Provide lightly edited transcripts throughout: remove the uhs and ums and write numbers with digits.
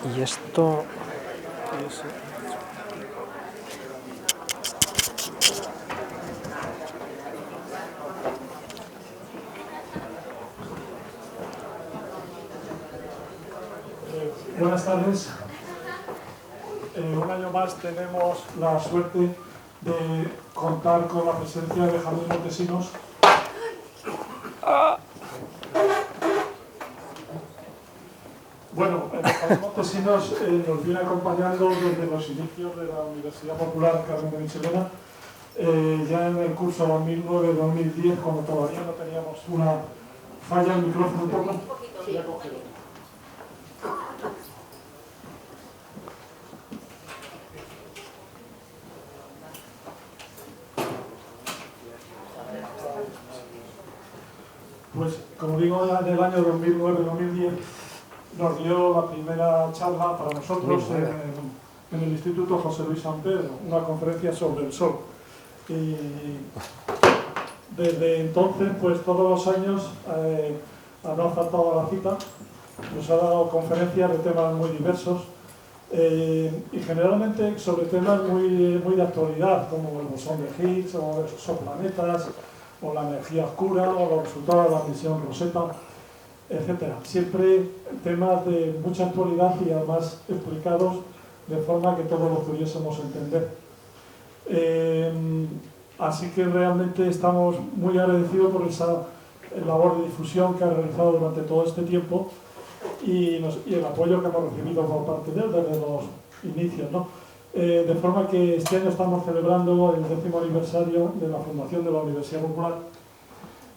Y esto... Buenas tardes. Un año más tenemos la suerte de contar con la presencia de Benjamín Montesinos. Bueno, Benjamín Montesinos nos viene acompañando desde los inicios de la Universidad Popular Carmen de Michelena, ya en el curso 2009-2010, cuando todavía no teníamos una falla el micrófono un poco. Pues, como digo, en el año 2009-2010 nos dio la primera charla para nosotros en el Instituto José Luis San Pedro, una conferencia sobre el sol. Y desde entonces, pues todos los años, no ha faltado a la cita, nos ha dado conferencias de temas muy diversos y generalmente sobre temas muy de actualidad, como el bosón de Higgs o los exoplanetas, o la energía oscura, o los resultados de la misión Rosetta, etc. Siempre temas de mucha actualidad y además explicados de forma que todos lo pudiésemos entender. Así que realmente estamos muy agradecidos por esa labor de difusión que ha realizado durante todo este tiempo y el apoyo que hemos recibido por parte de él desde los inicios, ¿no? De forma que este año estamos celebrando el 10º aniversario de la fundación de la Universidad Popular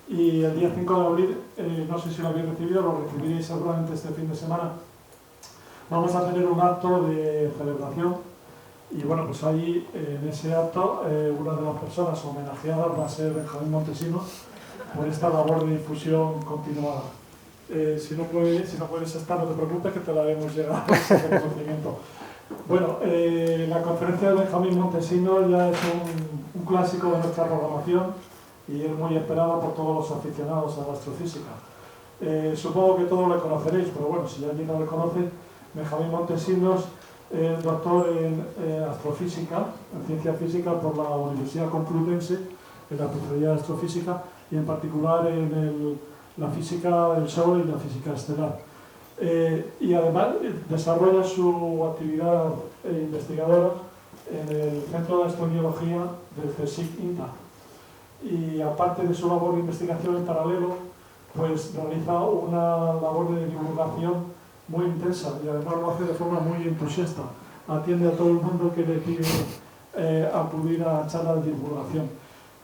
y el día 5 de abril, no sé si lo habéis recibido, lo recibiréis seguramente este fin de semana, vamos a tener un acto de celebración y bueno, pues ahí en ese acto una de las personas homenajeadas va a ser Benjamín Montesinos por esta labor de difusión continuada. Si no puedes estar, no te preocupes que te la haremos llegar ese reconocimiento. Bueno, la conferencia de Benjamín Montesinos ya es un clásico de nuestra programación y es muy esperada por todos los aficionados a la astrofísica. Supongo que todos le conoceréis, pero bueno, si alguien no le conoce, Benjamín Montesinos es doctor en astrofísica, en ciencia física por la Universidad Complutense, en la especialidad de astrofísica y en particular en la física del Sol y la física estelar. Y además desarrolla su actividad investigadora en el Centro de Astrobiología del CSIC INTA. Y aparte de su labor de investigación en paralelo, pues realiza una labor de divulgación muy intensa y además lo hace de forma muy entusiasta. Atiende a todo el mundo que le pide acudir a charlas de divulgación.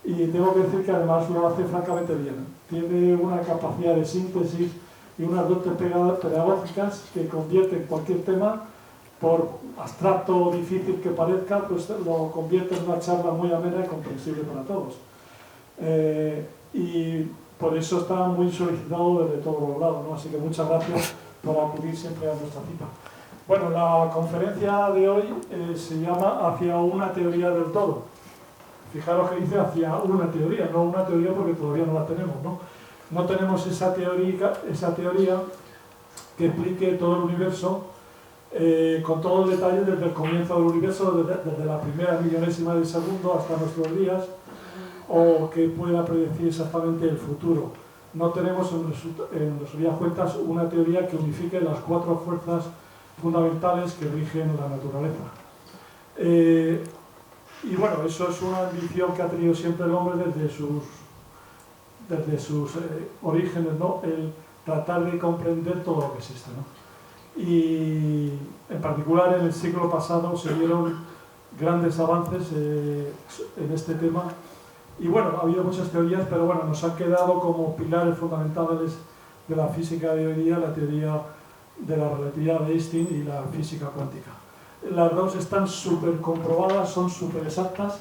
Y tengo que decir que además lo hace francamente bien. Tiene una capacidad de síntesis y unas dotes pedagógicas que convierten cualquier tema, por abstracto o difícil que parezca, pues lo convierte en una charla muy amena y comprensible para todos. Y por eso está muy solicitado desde todos los lados, ¿no? Así que muchas gracias por acudir siempre a nuestra cita. Bueno, la conferencia de hoy se llama Hacia una teoría del todo. Fijaros que dice hacia una teoría, no una teoría porque todavía no la tenemos, ¿no? No tenemos esa teoría que explique todo el universo con todos los detalles desde el comienzo del universo, desde la primera millonésima de segundo hasta nuestros días, o que pueda predecir exactamente el futuro. No tenemos en resumidas cuentas una teoría que unifique las 4 fuerzas fundamentales que rigen la naturaleza. Y bueno, eso es una ambición que ha tenido siempre el hombre desde sus orígenes, ¿no? El tratar de comprender todo lo que existe, ¿no? Y en particular en el siglo pasado se dieron grandes avances en este tema. Y bueno, ha habido muchas teorías, pero bueno, nos han quedado como pilares fundamentales de la física de hoy día, la teoría de la relatividad de Einstein y la física cuántica. Las dos están súper comprobadas, son súper exactas,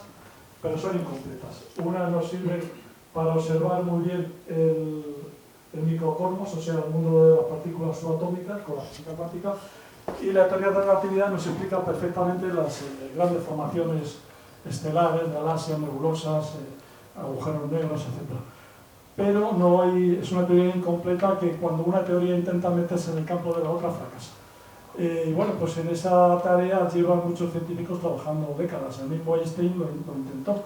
pero son incompletas. Una nos sirve para observar muy bien el microcosmos, o sea, el mundo de las partículas subatómicas con la física cuántica, y la teoría de la relatividad nos explica perfectamente las grandes formaciones estelares, galaxias, nebulosas, agujeros negros, etc. Pero es una teoría incompleta que cuando una teoría intenta meterse en el campo de la otra fracasa. Y bueno, pues en esa tarea llevan muchos científicos trabajando décadas. El mismo Einstein lo intentó.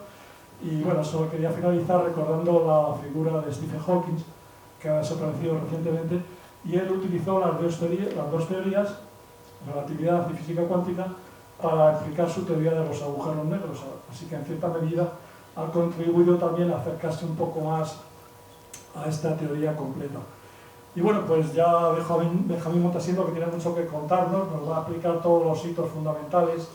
Y bueno, solo quería finalizar recordando la figura de Stephen Hawking, que ha desaparecido recientemente, y él utilizó las dos teorías, relatividad y física cuántica, para explicar su teoría de los agujeros negros. Así que en cierta medida ha contribuido también a acercarse un poco más a esta teoría completa. Y bueno, pues ya Benjamín Montesinos, que tiene mucho que contarnos, nos va a explicar todos los hitos fundamentales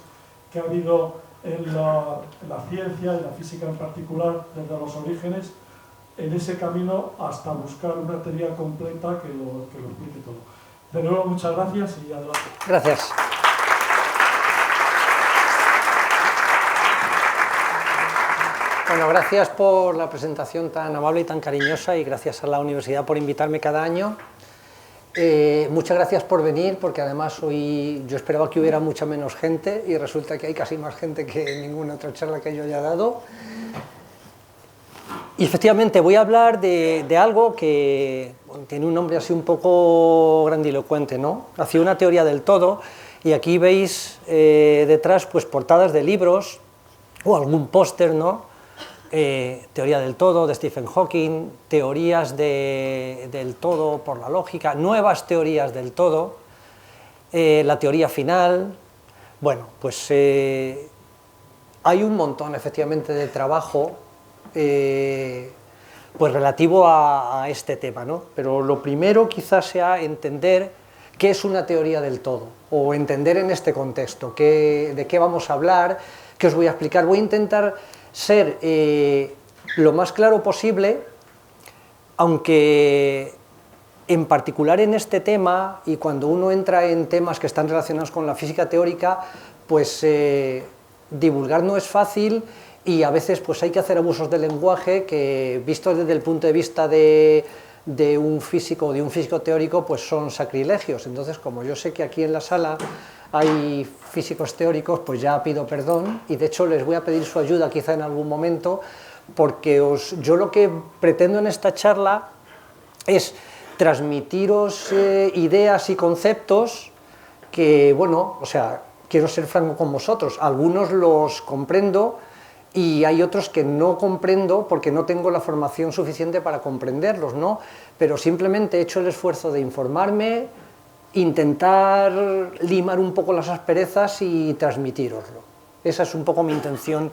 que ha habido en la ciencia y la física en particular, desde los orígenes, en ese camino hasta buscar una teoría completa que lo explique todo. De nuevo, muchas gracias y adelante. Gracias. Bueno, gracias por la presentación tan amable y tan cariñosa, y gracias a la universidad por invitarme cada año. Muchas gracias por venir, porque además hoy yo esperaba que hubiera mucha menos gente y resulta que hay casi más gente que en ninguna otra charla que yo haya dado. Y efectivamente voy a hablar de algo que tiene un nombre así un poco grandilocuente, ¿no? Hacia una teoría del todo, y aquí veis detrás pues portadas de libros o algún póster, ¿no? Teoría del todo de Stephen Hawking, teorías del todo por la lógica, nuevas teorías del todo, la teoría final. Bueno, pues hay un montón efectivamente de trabajo pues relativo a este tema, ¿no? Pero lo primero quizás sea entender qué es una teoría del todo, o entender en este contexto de qué vamos a hablar, qué os voy a explicar. Voy a intentar ser lo más claro posible, aunque en particular en este tema, y cuando uno entra en temas que están relacionados con la física teórica, pues divulgar no es fácil, y a veces pues hay que hacer abusos del lenguaje que, vistos desde el punto de vista de un físico o de un físico teórico, pues son sacrilegios. Entonces, como yo sé que aquí en la sala hay físicos teóricos, pues ya pido perdón, y de hecho les voy a pedir su ayuda quizá en algún momento, porque yo lo que pretendo en esta charla es transmitiros ideas y conceptos que, bueno, o sea, quiero ser franco con vosotros, algunos los comprendo y hay otros que no comprendo porque no tengo la formación suficiente para comprenderlos, ¿no? Pero simplemente he hecho el esfuerzo de informarme, intentar limar un poco las asperezas y transmitiroslo. Esa es un poco mi intención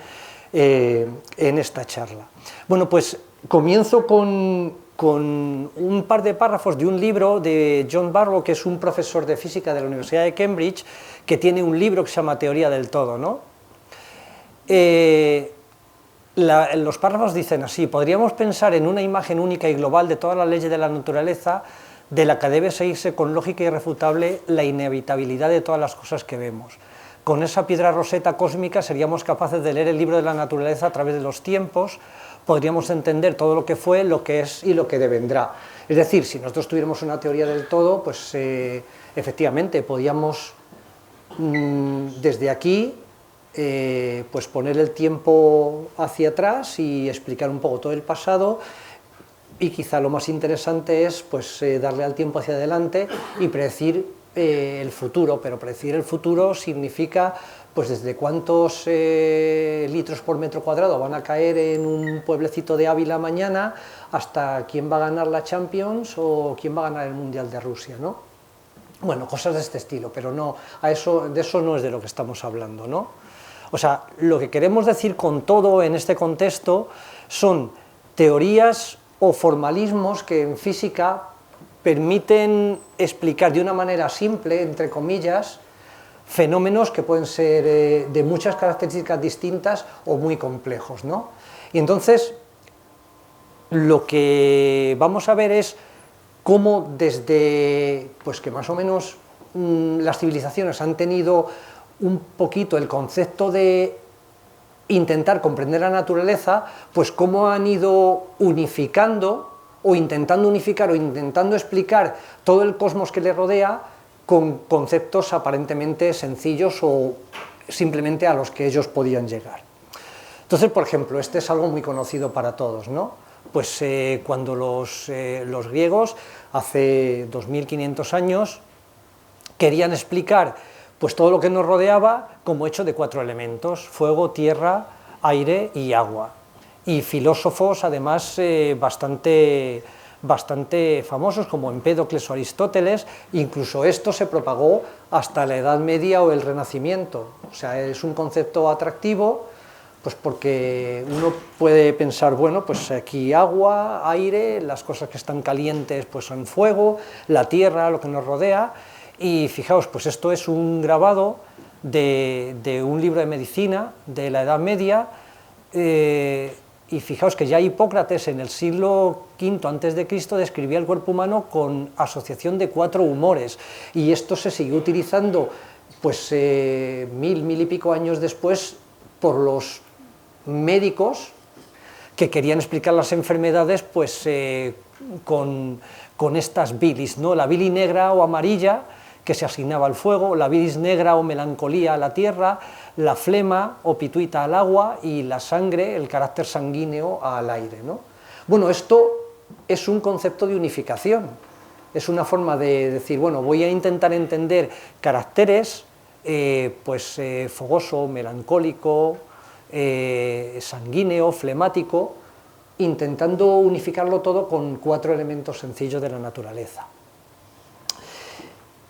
en esta charla. Bueno, pues comienzo con un par de párrafos de un libro de John Barlow, que es un profesor de física de la Universidad de Cambridge, que tiene un libro que se llama Teoría del todo, ¿no? Los párrafos dicen así: podríamos pensar en una imagen única y global de todas las leyes de la naturaleza, de la que debe seguirse con lógica irrefutable la inevitabilidad de todas las cosas que vemos. Con esa piedra roseta cósmica seríamos capaces de leer el libro de la naturaleza a través de los tiempos, podríamos entender todo lo que fue, lo que es y lo que devendrá. Es decir, si nosotros tuviéramos una teoría del todo, pues efectivamente podíamos desde aquí pues poner el tiempo hacia atrás y explicar un poco todo el pasado, y quizá lo más interesante es pues darle al tiempo hacia adelante y predecir el futuro. Pero predecir el futuro significa pues desde cuántos litros por metro cuadrado van a caer en un pueblecito de Ávila mañana, hasta quién va a ganar la Champions o quién va a ganar el Mundial de Rusia, ¿no? Bueno, cosas de este estilo, pero no, de eso no es de lo que estamos hablando, ¿no? O sea, lo que queremos decir con todo en este contexto son teorías o formalismos que en física permiten explicar de una manera simple, entre comillas, fenómenos que pueden ser de muchas características distintas o muy complejos, ¿no? Y entonces, lo que vamos a ver es cómo desde, pues que más o menos las civilizaciones han tenido un poquito el concepto de intentar comprender la naturaleza, pues cómo han ido unificando o intentando unificar o intentando explicar todo el cosmos que le rodea con conceptos aparentemente sencillos o simplemente a los que ellos podían llegar. Entonces, por ejemplo, este es algo muy conocido para todos, ¿no? Pues cuando los griegos, hace 2500 años, querían explicar pues todo lo que nos rodeaba como hecho de 4 elementos: fuego, tierra, aire y agua. Y filósofos además bastante famosos como Empédocles o Aristóteles. Incluso esto se propagó hasta la Edad Media o el Renacimiento. O sea, es un concepto atractivo, pues porque uno puede pensar, bueno, pues aquí agua, aire, las cosas que están calientes pues son fuego, la tierra, lo que nos rodea. Y fijaos, pues esto es un grabado de un libro de medicina de la Edad Media, y fijaos que ya Hipócrates en el siglo V a.C. describía el cuerpo humano con asociación de 4 humores, y esto se siguió utilizando pues 1000 y pico años después por los médicos que querían explicar las enfermedades pues con estas bilis, ¿no? La bilis negra o amarilla, que se asignaba al fuego; la bilis negra o melancolía a la tierra; la flema o pituita al agua; y la sangre, el carácter sanguíneo, al aire, ¿no? Bueno, esto es un concepto de unificación, es una forma de decir, bueno, voy a intentar entender caracteres, fogoso, melancólico, sanguíneo, flemático, intentando unificarlo todo con 4 elementos sencillos de la naturaleza.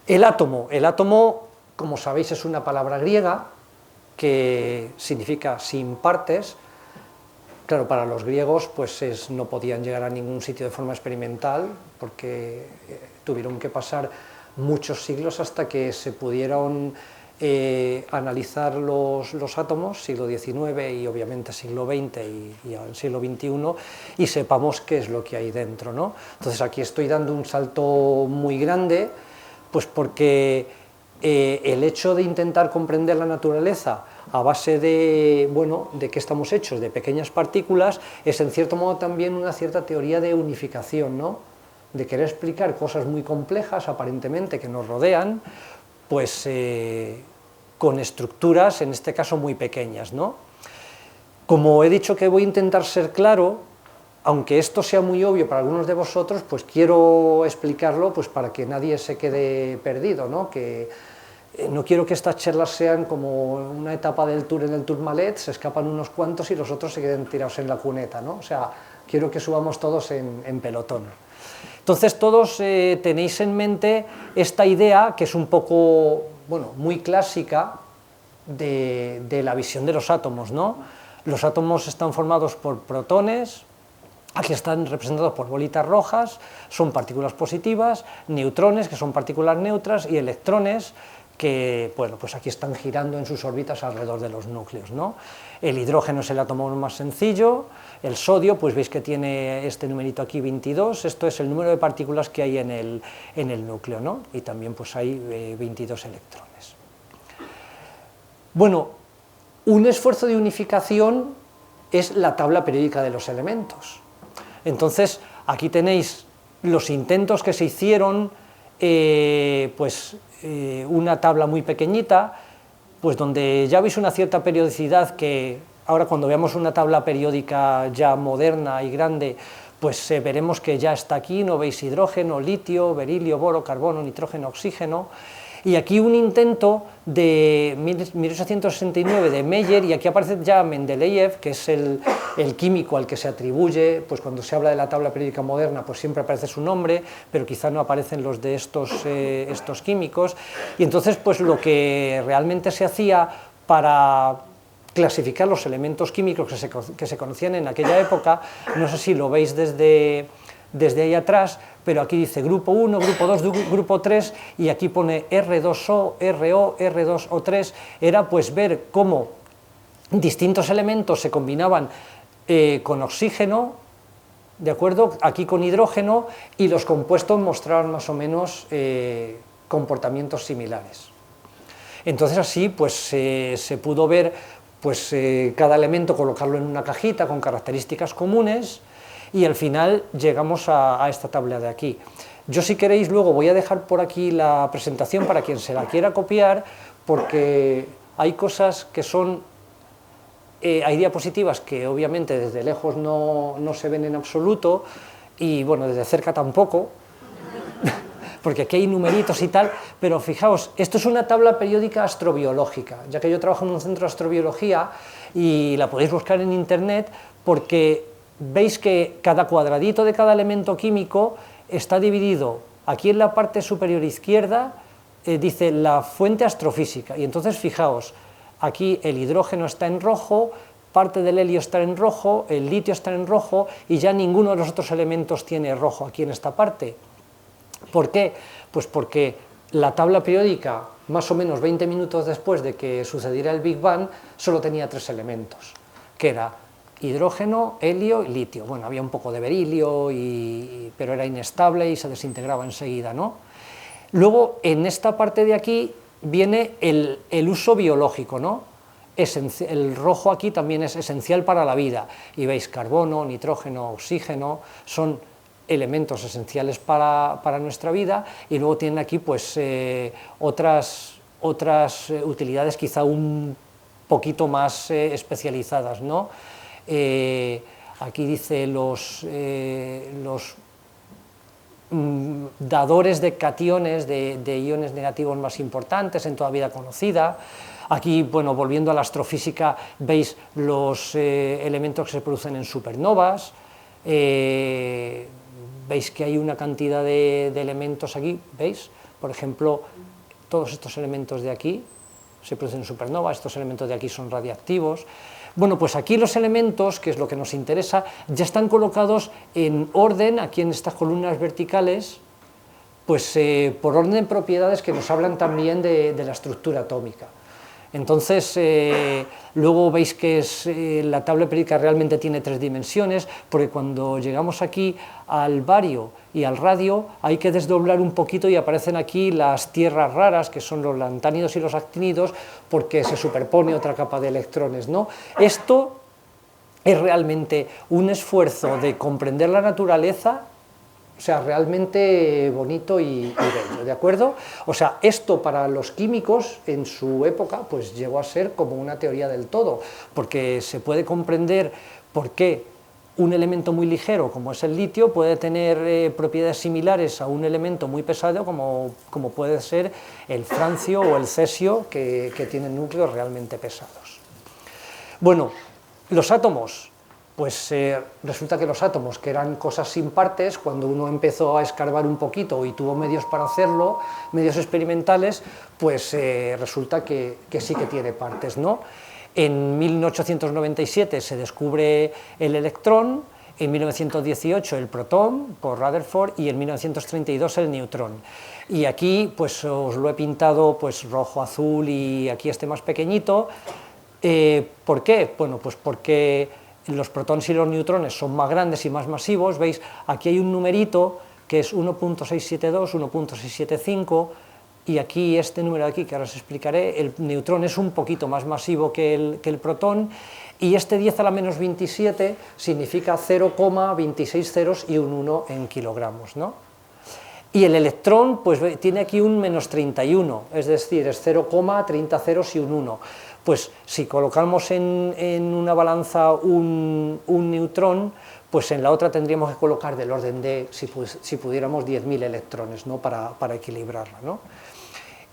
El átomo, como sabéis, es una palabra griega que significa sin partes. Claro, para los griegos pues no podían llegar a ningún sitio de forma experimental, porque tuvieron que pasar muchos siglos hasta que se pudieron analizar los átomos, siglo XIX y obviamente siglo XX y ahora el siglo XXI, y sepamos qué es lo que hay dentro, ¿no? Entonces aquí estoy dando un salto muy grande, pues porque el hecho de intentar comprender la naturaleza a base de, bueno, de qué estamos hechos, de pequeñas partículas, es en cierto modo también una cierta teoría de unificación, ¿no? De querer explicar cosas muy complejas, aparentemente, que nos rodean, pues con estructuras, en este caso, muy pequeñas, ¿no? Como he dicho que voy a intentar ser claro, aunque esto sea muy obvio para algunos de vosotros, pues quiero explicarlo pues para que nadie se quede perdido, ¿no? Que no quiero que estas charlas sean como una etapa del tour en el Tourmalet, se escapan unos cuantos y los otros se queden tirados en la cuneta, ¿no? O sea, quiero que subamos todos en pelotón. Entonces todos tenéis en mente esta idea que es un poco, bueno, muy clásica de la visión de los átomos, ¿no? Los átomos están formados por protones, aquí están representados por bolitas rojas, son partículas positivas; neutrones, que son partículas neutras; y electrones, que, bueno, pues aquí están girando en sus órbitas alrededor de los núcleos, ¿no? El hidrógeno es el átomo más sencillo; el sodio, pues veis que tiene este numerito aquí, 22, esto es el número de partículas que hay en el núcleo, ¿no? Y también pues hay 22 electrones. Bueno, un esfuerzo de unificación es la tabla periódica de los elementos. Entonces, aquí tenéis los intentos que se hicieron, una tabla muy pequeñita, pues donde ya veis una cierta periodicidad que ahora cuando veamos una tabla periódica ya moderna y grande, pues veremos que ya está aquí, no veis hidrógeno, litio, berilio, boro, carbono, nitrógeno, oxígeno. Y aquí un intento de 1869 de Meyer, y aquí aparece ya Mendeleev, que es el químico al que se atribuye, pues cuando se habla de la tabla periódica moderna, pues siempre aparece su nombre, pero quizá no aparecen los de estos químicos. Y entonces, pues lo que realmente se hacía para clasificar los elementos químicos que se conocían en aquella época, no sé si lo veis desde ahí atrás, pero aquí dice grupo 1, grupo 2, grupo 3, y aquí pone R2O, RO, R2O3, era pues ver cómo distintos elementos se combinaban con oxígeno, ¿de acuerdo?, aquí con hidrógeno, y los compuestos mostraban más o menos comportamientos similares. Entonces así pues se pudo ver pues cada elemento, colocarlo en una cajita con características comunes, y al final llegamos a esta tabla de aquí. Yo, si queréis, luego voy a dejar por aquí la presentación para quien se la quiera copiar, porque hay cosas que son, hay diapositivas que obviamente desde lejos no se ven en absoluto, y bueno, desde cerca tampoco, porque aquí hay numeritos y tal, pero fijaos, esto es una tabla periódica astrobiológica, ya que yo trabajo en un centro de astrobiología y la podéis buscar en internet, porque veis que cada cuadradito de cada elemento químico está dividido, aquí en la parte superior izquierda, dice la fuente astrofísica, y entonces fijaos, aquí el hidrógeno está en rojo, parte del helio está en rojo, el litio está en rojo, y ya ninguno de los otros elementos tiene rojo aquí en esta parte. ¿Por qué? Pues porque la tabla periódica, más o menos 20 minutos después de que sucediera el Big Bang, solo tenía 3 elementos, que era hidrógeno, helio y litio. Bueno, había un poco de berilio, pero era inestable y se desintegraba enseguida, ¿no? Luego, en esta parte de aquí, viene el uso biológico, ¿no? El rojo aquí también es esencial para la vida, y veis carbono, nitrógeno, oxígeno, son elementos esenciales para nuestra vida, y luego tienen aquí pues otras utilidades quizá un poquito más especializadas, ¿no? Aquí dice los dadores de cationes, de iones negativos más importantes en toda vida conocida. Aquí, bueno, volviendo a la astrofísica, veis los elementos que se producen en supernovas, veis que hay una cantidad de elementos aquí, ¿veis? Por ejemplo, todos estos elementos de aquí se producen en supernovas, estos elementos de aquí son radiactivos. Bueno, pues aquí los elementos, que es lo que nos interesa, ya están colocados en orden, aquí en estas columnas verticales, pues por orden de propiedades que nos hablan también de la estructura atómica. Entonces, luego veis que la tabla periódica realmente tiene 3 dimensiones, porque cuando llegamos aquí al bario y al radio, hay que desdoblar un poquito y aparecen aquí las tierras raras, que son los lantánidos y los actínidos, porque se superpone otra capa de electrones, ¿no? Esto es realmente un esfuerzo de comprender la naturaleza, o sea, realmente bonito y bello, ¿de acuerdo? O sea, esto para los químicos en su época pues llegó a ser como una teoría del todo, porque se puede comprender por qué un elemento muy ligero como es el litio puede tener propiedades similares a un elemento muy pesado como puede ser el francio o el cesio, que tienen núcleos realmente pesados. Bueno, los átomos. Pues resulta que los átomos, que eran cosas sin partes, cuando uno empezó a escarbar un poquito y tuvo medios para hacerlo, medios experimentales, pues resulta que sí que tiene partes, ¿no? En 1897 se descubre el electrón, en 1918 el protón, por Rutherford, y en 1932 el neutrón. Y aquí pues os lo he pintado pues rojo, azul, y aquí este más pequeñito. ¿Por qué? Bueno, pues porque los protones y los neutrones son más grandes y más masivos. Veis, aquí hay un numerito que es 1.672, 1.675, y aquí este número de aquí, que ahora os explicaré, el neutrón es un poquito más masivo que el protón, y este 10 a la menos 27 significa 0,26 ceros y un 1 en kilogramos, ¿no? Y el electrón pues tiene aquí un menos 31, es decir, es 0,30 ceros y un 1. Pues si colocamos en una balanza un neutrón, pues en la otra tendríamos que colocar del orden de, si pudiéramos, 10.000 electrones, ¿no? para equilibrarla, ¿no?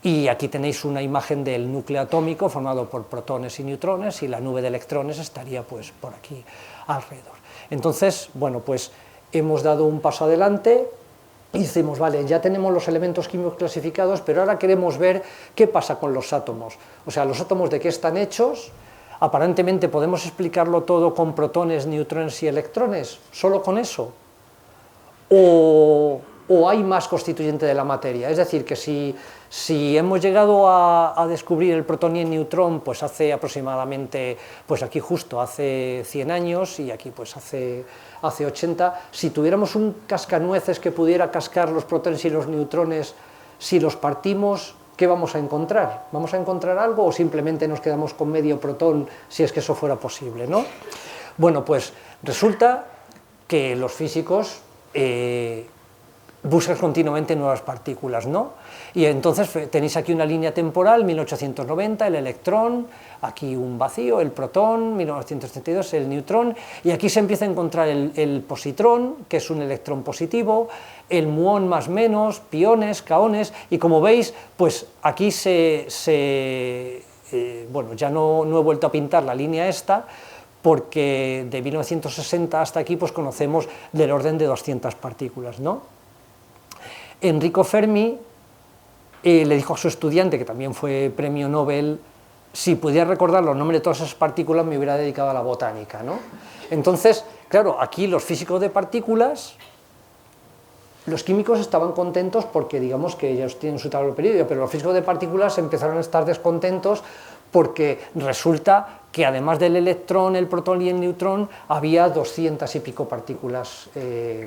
Y aquí tenéis una imagen del núcleo atómico formado por protones y neutrones, y la nube de electrones estaría pues por aquí alrededor. Entonces, bueno, pues hemos dado un paso adelante y decimos, vale, ya tenemos los elementos químicos clasificados, pero ahora queremos ver qué pasa con los átomos. O sea, los átomos de qué están hechos. Aparentemente podemos explicarlo todo con protones, neutrones y electrones, solo con eso. O hay más constituyente de la materia. Es decir, que si hemos llegado a descubrir el protón y el neutrón pues hace aproximadamente, pues aquí justo hace 100 años, y aquí pues hace 80, si tuviéramos un cascanueces que pudiera cascar los protones y los neutrones, si los partimos, ¿qué vamos a encontrar? ¿Vamos a encontrar algo o simplemente nos quedamos con medio protón, si es que eso fuera posible, ¿no? Bueno, pues resulta que los físicos buscas continuamente nuevas partículas, ¿no? Y entonces tenéis aquí una línea temporal, 1890, el electrón, aquí un vacío, el protón, 1932, el neutrón, y aquí se empieza a encontrar el positrón, que es un electrón positivo, el muón más menos, piones, kaones, y como veis, pues aquí bueno, ya no he vuelto a pintar la línea esta, porque de 1960 hasta aquí pues conocemos del orden de 200 partículas, ¿no? Enrico Fermi le dijo a su estudiante, que también fue premio Nobel, si pudiera recordar los nombres de todas esas partículas me hubiera dedicado a la botánica, ¿no? Entonces, claro, aquí los físicos de partículas, los químicos estaban contentos porque digamos que ellos tienen su tabla periódica, pero los físicos de partículas empezaron a estar descontentos porque resulta que además del electrón, el protón y el neutrón, había 200 y pico partículas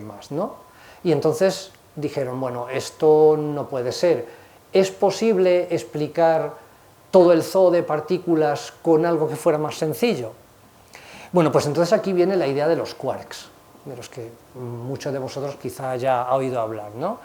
más, ¿no? Y entonces dijeron, bueno, esto no puede ser. ¿Es posible explicar todo el zoo de partículas con algo que fuera más sencillo? Bueno, pues entonces aquí viene la idea de los quarks, de los que muchos de vosotros quizá ya ha oído hablar, ¿no?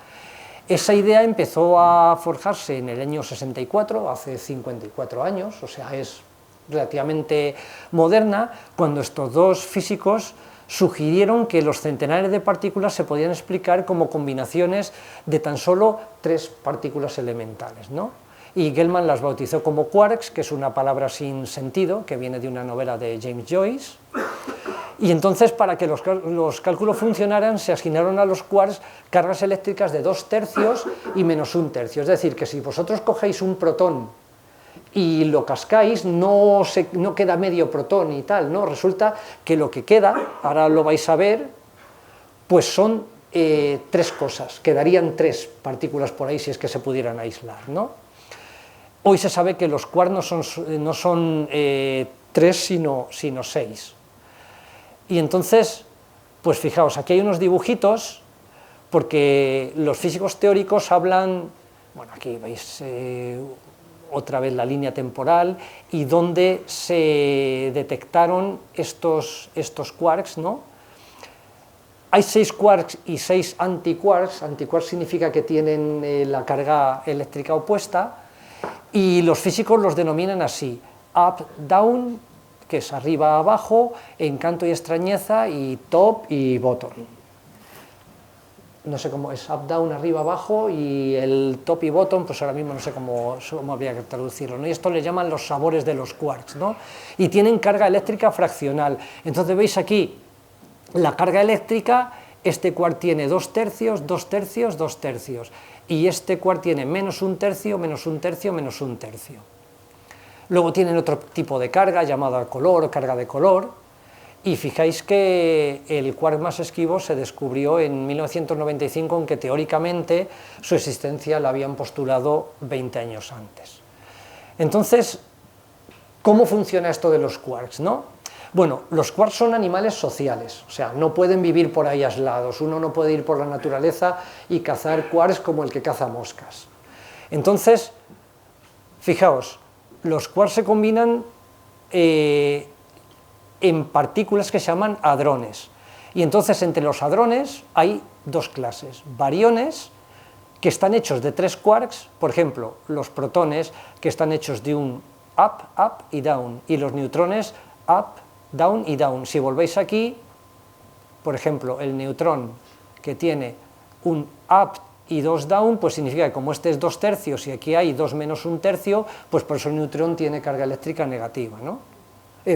Esa idea empezó a forjarse en el año 64, hace 54 años, o sea, es relativamente moderna, cuando estos dos físicos sugirieron que los centenares de partículas se podían explicar como combinaciones de tan solo 3 partículas elementales, ¿no? Y Gell-Mann las bautizó como quarks, que es una palabra sin sentido, que viene de una novela de James Joyce, y entonces para que los cálculos funcionaran se asignaron a los quarks cargas eléctricas de 2/3 y menos 1/3, es decir, que si vosotros cogéis un protón y lo cascáis, no queda medio protón y tal, ¿no? Resulta que lo que queda, ahora lo vais a ver, pues son 3 cosas, quedarían 3 partículas por ahí si es que se pudieran aislar, ¿no? Hoy se sabe que los quarks no son 3 sino 6. Y entonces, pues fijaos, aquí hay unos dibujitos, porque los físicos teóricos hablan, bueno, aquí veis otra vez la línea temporal, y donde se detectaron estos quarks, ¿no? Hay 6 quarks y 6 antiquarks. Antiquarks significa que tienen la carga eléctrica opuesta, y los físicos los denominan así, up, down, que es arriba, abajo, encanto y extrañeza, y top y bottom. No sé cómo es, up, down, arriba, abajo, y el top y bottom, pues ahora mismo no sé cómo habría que traducirlo, ¿no? Y esto le llaman los sabores de los quarks, ¿no? Y tienen carga eléctrica fraccional. Entonces veis aquí la carga eléctrica, este quark tiene 2/3, 2/3, 2/3, y este quark tiene menos 1/3, menos 1/3, menos 1/3. Luego tienen otro tipo de carga llamada color o carga de color, y fijáis que el quark más esquivo se descubrió en 1995, aunque teóricamente su existencia la habían postulado 20 años antes. Entonces, ¿cómo funciona esto de los quarks, no? Bueno, los quarks son animales sociales, o sea, no pueden vivir por ahí aislados, uno no puede ir por la naturaleza y cazar quarks como el que caza moscas. Entonces, fijaos, los quarks se combinan en partículas que se llaman hadrones, y entonces entre los hadrones hay 2 clases, bariones, que están hechos de 3 quarks, por ejemplo, los protones, que están hechos de un up, up y down, y los neutrones up, down y down. Si volvéis aquí, por ejemplo, el neutrón que tiene un up y 2 down, pues significa que como este es 2/3 y aquí hay 2 menos 1/3, pues por eso el neutrón tiene carga eléctrica negativa, ¿no?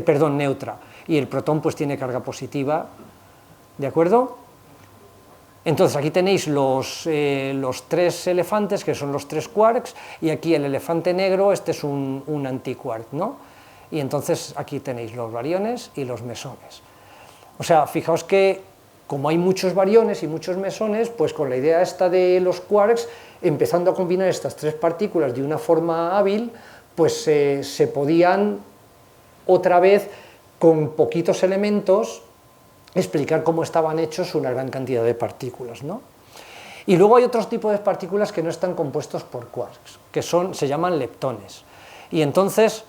Perdón, neutra, y el protón pues tiene carga positiva, ¿de acuerdo? Entonces aquí tenéis los 3 elefantes, que son los 3 quarks, y aquí el elefante negro, este es un antiquark, ¿no? Y entonces aquí tenéis los bariones y los mesones. O sea, fijaos que como hay muchos bariones y muchos mesones, pues con la idea esta de los quarks, empezando a combinar estas 3 partículas de una forma hábil, pues se podían otra vez, con poquitos elementos, explicar cómo estaban hechos una gran cantidad de partículas, ¿no? Y luego hay otros tipos de partículas que no están compuestos por quarks, que se llaman leptones. Y entonces,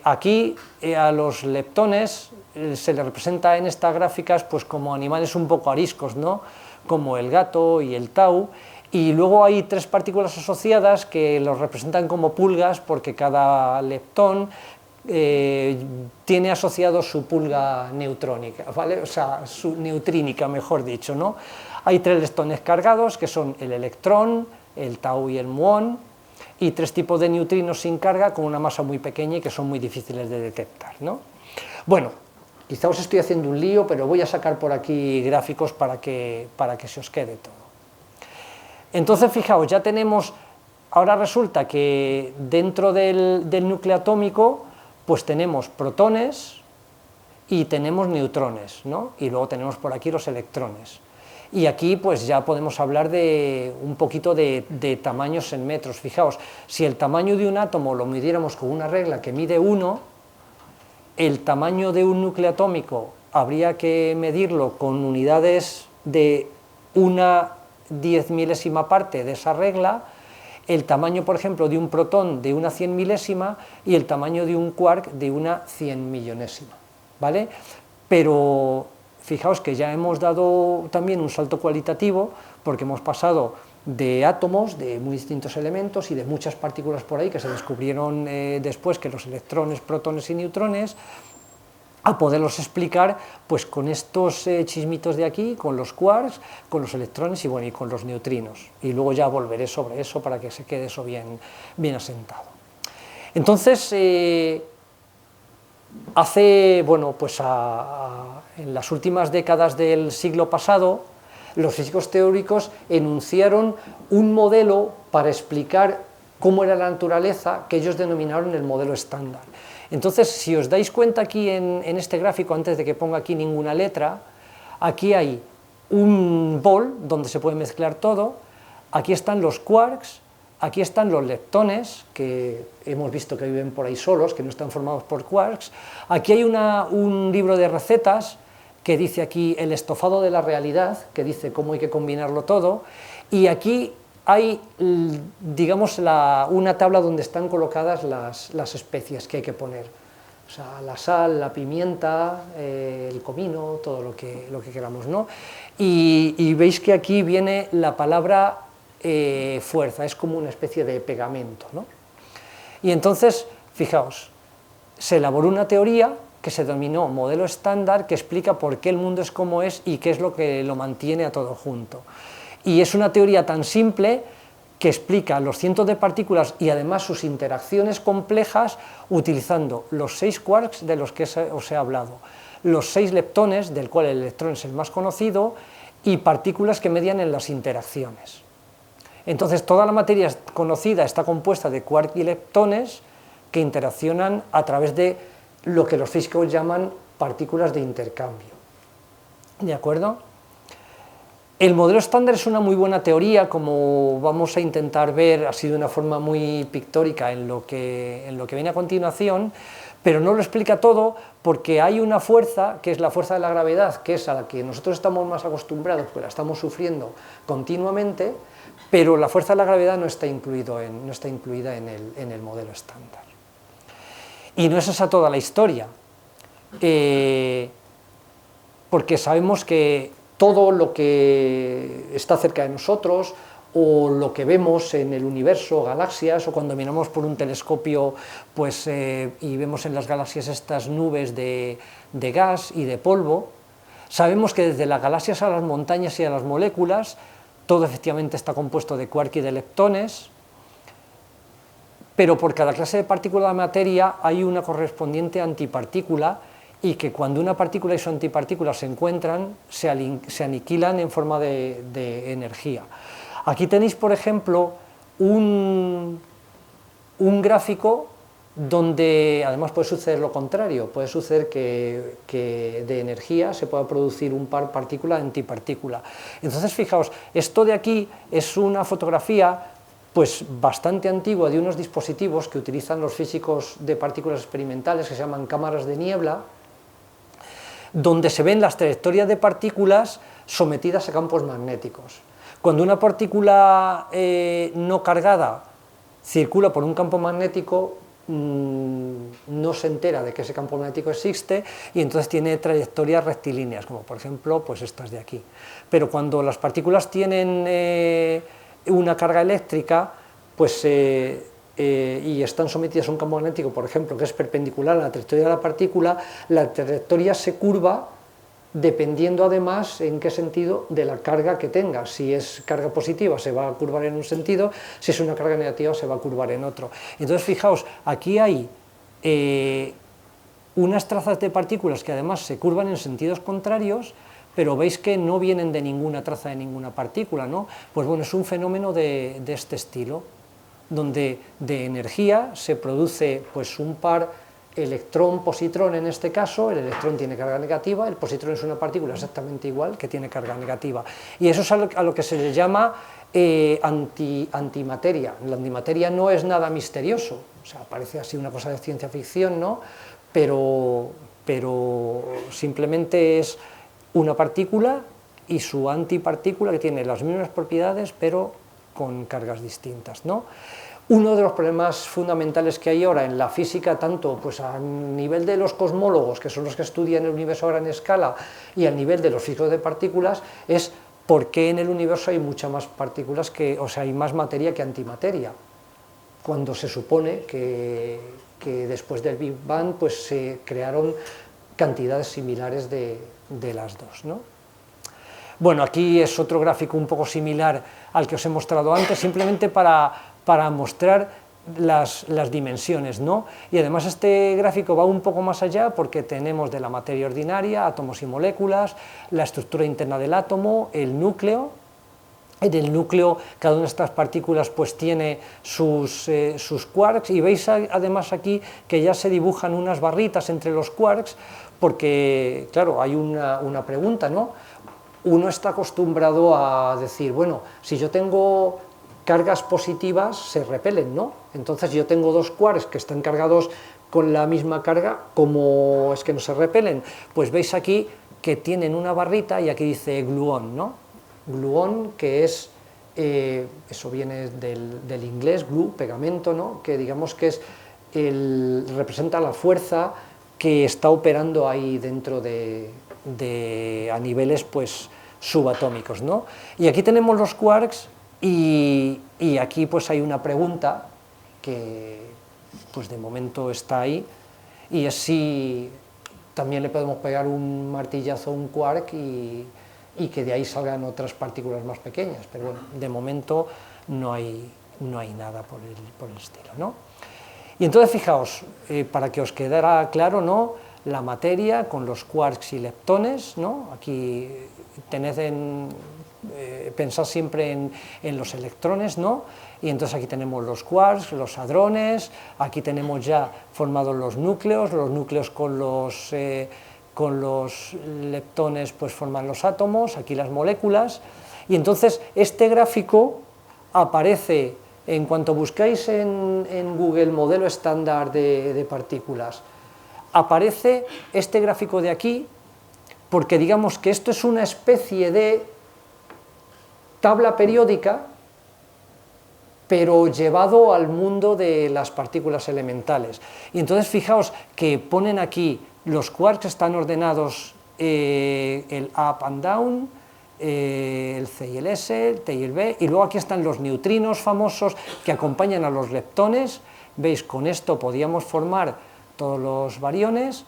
aquí a los leptones se les representa en estas gráficas pues como animales un poco ariscos, ¿no? como el gato y el tau, y luego hay 3 partículas asociadas que los representan como pulgas porque cada leptón tiene asociado su pulga neutrónica, ¿vale? O sea, su neutrínica, mejor dicho, ¿no? Hay 3 leptones cargados, que son el electrón, el tau y el muón, y 3 tipos de neutrinos sin carga con una masa muy pequeña y que son muy difíciles de detectar, ¿no? Bueno, quizá os estoy haciendo un lío, pero voy a sacar por aquí gráficos para que se os quede todo. Entonces, fijaos, ya tenemos, ahora resulta que dentro del núcleo atómico, pues tenemos protones y tenemos neutrones, ¿no? Y luego tenemos por aquí los electrones. Y aquí pues ya podemos hablar de un poquito de tamaños en metros. Fijaos, si el tamaño de un átomo lo midiéramos con una regla que mide 1, el tamaño de un núcleo atómico habría que medirlo con unidades de una 10 milésima parte de esa regla, el tamaño, por ejemplo, de un protón de una 100 milésima y el tamaño de un quark de una 100 millonésima, ¿vale? Pero fijaos que ya hemos dado también un salto cualitativo porque hemos pasado de átomos, de muy distintos elementos y de muchas partículas por ahí que se descubrieron después, que los electrones, protones y neutrones, a poderlos explicar pues con estos chismitos de aquí, con los quarks, con los electrones y, bueno, y con los neutrinos. Y luego ya volveré sobre eso para que se quede eso bien asentado. Entonces, bueno, pues en las últimas décadas del siglo pasado, los físicos teóricos enunciaron un modelo para explicar cómo era la naturaleza que ellos denominaron el modelo estándar. Entonces, si os dais cuenta aquí en este gráfico, antes de que ponga aquí ninguna letra, aquí hay un bol donde se puede mezclar todo, aquí están los quarks, aquí están los leptones, que hemos visto que viven por ahí solos, que no están formados por quarks, aquí hay un libro de recetas que dice aquí el estofado de la realidad, que dice cómo hay que combinarlo todo, y aquí hay, digamos, una tabla donde están colocadas las especias que hay que poner, o sea, la sal, la pimienta, el comino, todo lo que queramos, ¿no? Y veis que aquí viene la palabra fuerza, es como una especie de pegamento, ¿no? Y entonces, fijaos, se elaboró una teoría que se denominó modelo estándar, que explica por qué el mundo es como es y qué es lo que lo mantiene a todo junto. Y es una teoría tan simple que explica los cientos de partículas y además sus interacciones complejas utilizando los 6 quarks de los que os he hablado, los 6 leptones, del cual el electrón es el más conocido, y partículas que median en las interacciones. Entonces, toda la materia conocida está compuesta de quarks y leptones que interaccionan a través de lo que los físicos llaman partículas de intercambio. ¿De acuerdo? El modelo estándar es una muy buena teoría, como vamos a intentar ver así de una forma muy pictórica en lo que viene a continuación, pero no lo explica todo porque hay una fuerza, que es la fuerza de la gravedad, que es a la que nosotros estamos más acostumbrados, pues la estamos sufriendo continuamente, pero la fuerza de la gravedad no está incluida en el modelo estándar. Y no es esa toda la historia, porque sabemos que todo lo que está cerca de nosotros, o lo que vemos en el universo, galaxias, o cuando miramos por un telescopio pues, y vemos en las galaxias estas nubes de gas y de polvo, sabemos que desde las galaxias a las montañas y a las moléculas, todo efectivamente está compuesto de quarks y de leptones, pero por cada clase de partícula de materia hay una correspondiente antipartícula, y que cuando una partícula y su antipartícula se encuentran, se aniquilan en forma de energía. Aquí tenéis, por ejemplo, un gráfico donde además puede suceder lo contrario, puede suceder que de energía se pueda producir un par partícula-antipartícula. Entonces, fijaos, esto de aquí es una fotografía pues bastante antigua de unos dispositivos que utilizan los físicos de partículas experimentales, que se llaman cámaras de niebla, donde se ven las trayectorias de partículas sometidas a campos magnéticos. Cuando una partícula no cargada circula por un campo magnético, no se entera de que ese campo magnético existe y entonces tiene trayectorias rectilíneas, como por ejemplo pues estas de aquí. Pero cuando las partículas tienen una carga eléctrica, pues y están sometidas a un campo magnético, por ejemplo, que es perpendicular a la trayectoria de la partícula, la trayectoria se curva dependiendo además en qué sentido de la carga que tenga. Si es carga positiva se va a curvar en un sentido, si es una carga negativa se va a curvar en otro. Entonces fijaos, aquí hay unas trazas de partículas que además se curvan en sentidos contrarios, pero veis que no vienen de ninguna traza de ninguna partícula, ¿no? Pues bueno, es un fenómeno de este estilo, donde de energía se produce pues un par electrón-positrón en este caso. El electrón tiene carga negativa, el positrón es una partícula exactamente igual que tiene carga negativa. Y eso es a lo que se le llama antimateria. La antimateria no es nada misterioso, o sea, parece así una cosa de ciencia ficción, ¿no? Pero simplemente es una partícula y su antipartícula que tiene las mismas propiedades pero con cargas distintas, ¿no? Uno de los problemas fundamentales que hay ahora en la física, tanto pues a nivel de los cosmólogos, que son los que estudian el universo a gran escala, y a nivel de los físicos de partículas, es por qué en el universo hay muchas más partículas, o sea, hay más materia que antimateria, cuando se supone que después del Big Bang pues se crearon cantidades similares de las dos, ¿no? Bueno, aquí es otro gráfico un poco similar al que os he mostrado antes, simplemente para mostrar las dimensiones, ¿no? Y además este gráfico va un poco más allá porque tenemos de la materia ordinaria, átomos y moléculas, la estructura interna del átomo, el núcleo. En el núcleo cada una de estas partículas pues tiene sus quarks, y veis además aquí que ya se dibujan unas barritas entre los quarks, porque claro, hay una pregunta, ¿no? Uno está acostumbrado a decir, bueno, si yo tengo cargas positivas se repelen, ¿no? Entonces yo tengo dos quarks que están cargados con la misma carga, ¿cómo es que no se repelen? Pues veis aquí que tienen una barrita y aquí dice gluón, ¿no? Gluón, que es, eso viene del inglés, glue, pegamento, ¿no? Que digamos que es representa la fuerza que está operando ahí dentro a niveles pues subatómicos, ¿no? Y aquí tenemos los quarks y aquí pues hay una pregunta que pues de momento está ahí, y es si también le podemos pegar un martillazo a un quark y que de ahí salgan otras partículas más pequeñas, pero bueno, de momento no hay nada por el estilo, ¿no? Y entonces fijaos, para que os quedara claro, ¿no?, la materia con los quarks y leptones, ¿no? Aquí pensad siempre en los electrones, ¿no? Y entonces aquí tenemos los quarks, los hadrones, aquí tenemos ya formados los núcleos con los leptones pues forman los átomos, aquí las moléculas, y entonces este gráfico aparece, en cuanto buscáis en Google modelo estándar de partículas, aparece este gráfico de aquí, porque digamos que esto es una especie de tabla periódica, pero llevado al mundo de las partículas elementales. Y entonces fijaos que ponen aquí los quarks están ordenados, el up and down, el C y el S, el T y el B, y luego aquí están los neutrinos famosos que acompañan a los leptones. Veis, con esto podíamos formar todos los bariones.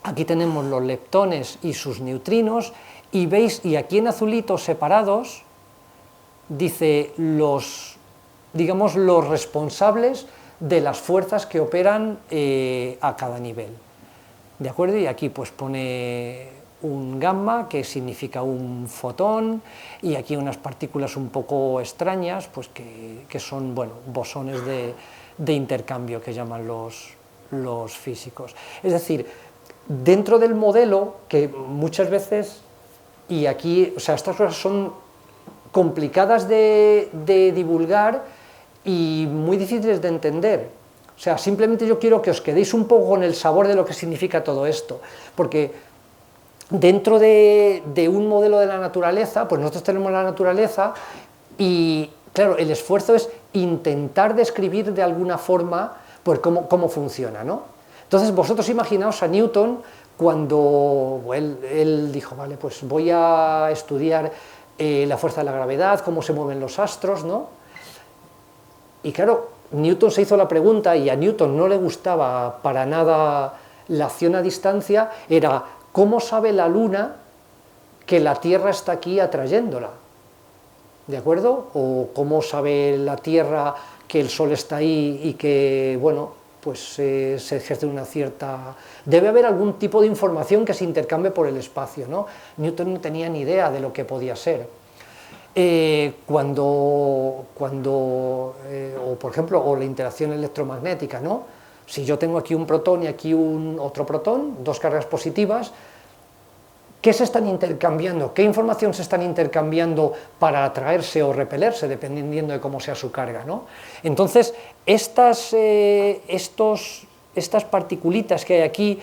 Aquí tenemos los leptones y sus neutrinos, y veis, y aquí en azulitos separados, dice digamos, los responsables de las fuerzas que operan a cada nivel. ¿De acuerdo? Y aquí pues pone un gamma, que significa un fotón, y aquí unas partículas un poco extrañas, pues que son, bueno, bosones de intercambio, que llaman los físicos. Es decir, dentro del modelo, que muchas veces, y aquí, o sea, estas cosas son complicadas de divulgar y muy difíciles de entender. O sea, simplemente yo quiero que os quedéis un poco con el sabor de lo que significa todo esto, porque dentro de un modelo de la naturaleza, pues nosotros tenemos la naturaleza y, claro, el esfuerzo es intentar describir de alguna forma, pues cómo funciona, ¿no? Entonces vosotros imaginaos a Newton cuando él dijo, vale, pues voy a estudiar la fuerza de la gravedad, cómo se mueven los astros, ¿no? Y claro, Newton se hizo la pregunta, y a Newton no le gustaba para nada la acción a distancia, era ¿cómo sabe la Luna que la Tierra está aquí atrayéndola? ¿De acuerdo? O ¿cómo sabe la Tierra que el Sol está ahí y que, bueno, pues se ejerce una cierta... Debe haber algún tipo de información que se intercambie por el espacio, ¿no? Newton no tenía ni idea de lo que podía ser. O por ejemplo, o la interacción electromagnética, ¿no? Si yo tengo aquí un protón y aquí otro protón, dos cargas positivas, ¿qué se están intercambiando? ¿Qué información se están intercambiando para atraerse o repelerse, dependiendo de cómo sea su carga, ¿no? Entonces, estas particulitas que hay aquí,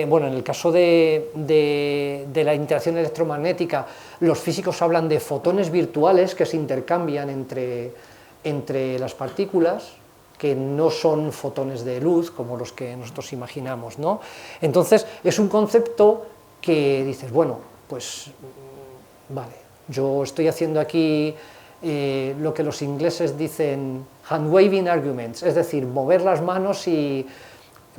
bueno, en el caso de la interacción electromagnética, los físicos hablan de fotones virtuales que se intercambian entre las partículas, que no son fotones de luz, como los que nosotros imaginamos, ¿no? Entonces, es un concepto que dices, bueno, pues vale, yo estoy haciendo aquí lo que los ingleses dicen hand-waving arguments, es decir, mover las manos,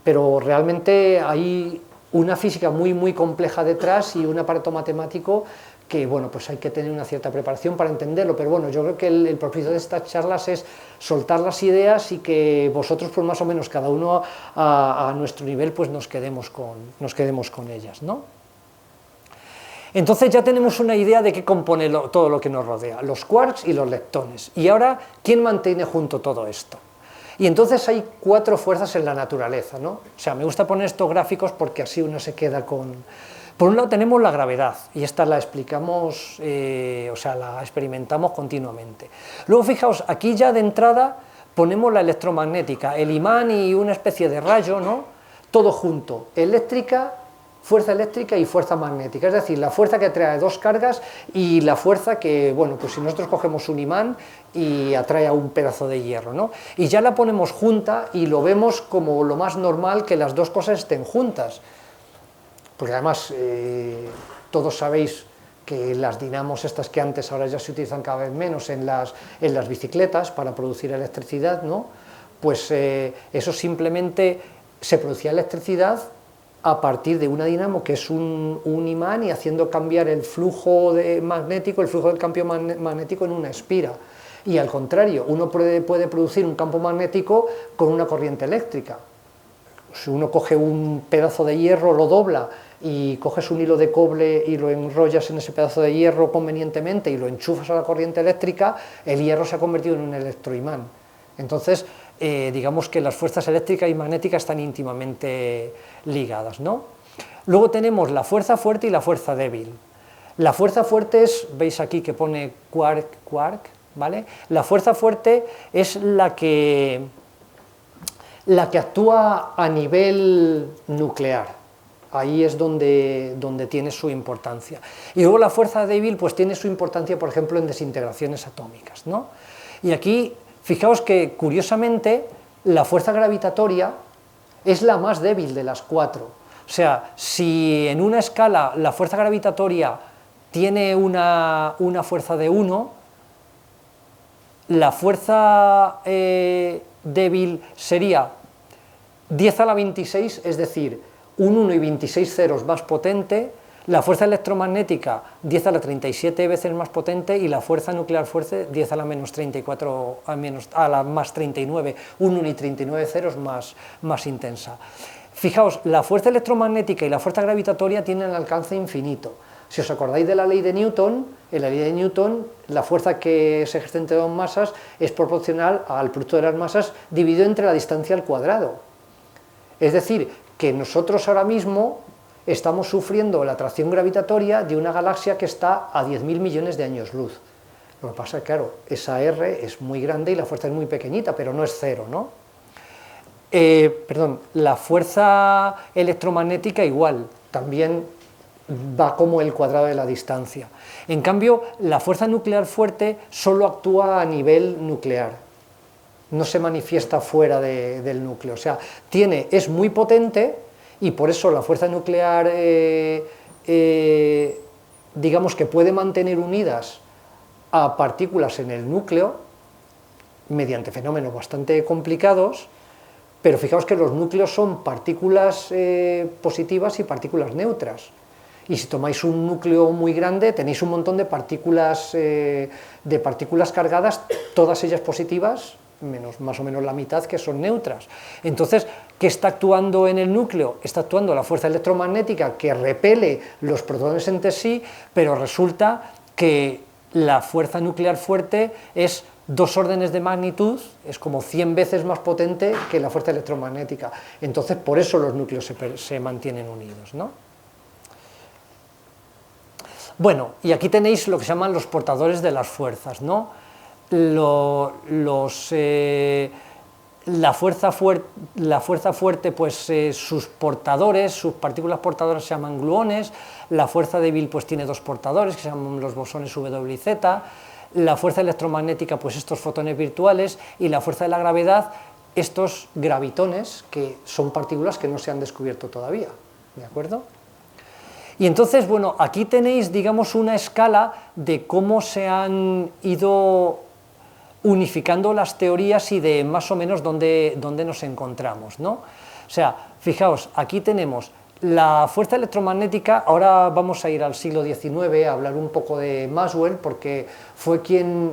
pero realmente hay una física muy, muy compleja detrás y un aparato matemático que, bueno, pues hay que tener una cierta preparación para entenderlo, pero bueno, yo creo que el propósito de estas charlas es soltar las ideas y que vosotros, pues más o menos, cada uno a nuestro nivel, pues nos quedemos con ellas, ¿no? Entonces ya tenemos una idea de qué compone todo lo que nos rodea, los quarks y los leptones. Y ahora, ¿quién mantiene junto todo esto? Y entonces hay 4 fuerzas en la naturaleza, ¿no? O sea, me gusta poner estos gráficos porque así uno se queda con... Por un lado tenemos la gravedad, y esta la explicamos, o sea, la experimentamos continuamente. Luego, fijaos, aquí ya de entrada ponemos la electromagnética, el imán y una especie de rayo, ¿no? Todo junto, fuerza eléctrica y fuerza magnética, es decir, la fuerza que atrae dos cargas y la fuerza que, bueno, pues si nosotros cogemos un imán y atrae a un pedazo de hierro, ¿no? Y ya la ponemos junta y lo vemos como lo más normal que las dos cosas estén juntas, porque además todos sabéis que las dinamos estas que antes ahora ya se utilizan cada vez menos en las bicicletas para producir electricidad, ¿no? Pues eso simplemente se producía electricidad a partir de una dinamo que es un imán y haciendo cambiar el flujo magnético, el flujo del campo magnético en una espira. Y al contrario, uno puede producir un campo magnético con una corriente eléctrica. Si uno coge un pedazo de hierro, lo dobla y coges un hilo de cobre y lo enrollas en ese pedazo de hierro convenientemente y lo enchufas a la corriente eléctrica, el hierro se ha convertido en un electroimán. Entonces, digamos que las fuerzas eléctricas y magnéticas están íntimamente ligadas, ¿no? Luego tenemos la fuerza fuerte y la fuerza débil. La fuerza fuerte es, veis aquí que pone quark, ¿vale? La fuerza fuerte es la que actúa a nivel nuclear. Ahí es donde tiene su importancia. Y luego la fuerza débil pues tiene su importancia, por ejemplo, en desintegraciones atómicas, ¿no? Y aquí, fijaos que, curiosamente, la fuerza gravitatoria es la más débil de las 4. O sea, si en una escala la fuerza gravitatoria tiene una fuerza de 1, la fuerza débil sería 10 a la 26, es decir, un 1 y 26 ceros más potente, la fuerza electromagnética 10 a la 37 veces más potente y la fuerza nuclear fuerte 10 a la menos 34, a la más 39, un 1 y 39 ceros más intensa. Fijaos, la fuerza electromagnética y la fuerza gravitatoria tienen alcance infinito. Si os acordáis de la ley de Newton, en la ley de Newton la fuerza que se ejerce entre dos masas es proporcional al producto de las masas dividido entre la distancia al cuadrado. Es decir, que nosotros ahora mismo estamos sufriendo la atracción gravitatoria de una galaxia que está a 10.000 millones de años luz. Lo que pasa es que, claro, esa R es muy grande y la fuerza es muy pequeñita, pero no es cero, ¿no? La fuerza electromagnética igual, también va como el cuadrado de la distancia. En cambio, la fuerza nuclear fuerte solo actúa a nivel nuclear. no se manifiesta fuera del núcleo, o sea, es muy potente y por eso la fuerza nuclear, digamos que puede mantener unidas a partículas en el núcleo mediante fenómenos bastante complicados, pero fijaos que los núcleos son partículas positivas y partículas neutras. Y si tomáis un núcleo muy grande, tenéis un montón de partículas cargadas, todas ellas positivas, menos más o menos la mitad que son neutras. Entonces, ¿qué está actuando en el núcleo? Está actuando la fuerza electromagnética que repele los protones entre sí, pero resulta que la fuerza nuclear fuerte es 2 órdenes de magnitud, es como 100 veces más potente que la fuerza electromagnética. Entonces, por eso los núcleos se mantienen unidos, ¿no? Bueno, y aquí tenéis lo que se llaman los portadores de las fuerzas, ¿no? La fuerza fuerte, pues sus portadores, sus partículas portadoras se llaman gluones, la fuerza débil pues tiene 2 portadores que se llaman los bosones W y Z, la fuerza electromagnética pues estos fotones virtuales y la fuerza de la gravedad estos gravitones que son partículas que no se han descubierto todavía, ¿de acuerdo? Y entonces, bueno, aquí tenéis, digamos, una escala de cómo se han ido unificando las teorías y de más o menos dónde nos encontramos, ¿no? O sea, fijaos, aquí tenemos la fuerza electromagnética, ahora vamos a ir al siglo XIX a hablar un poco de Maxwell, porque fue quien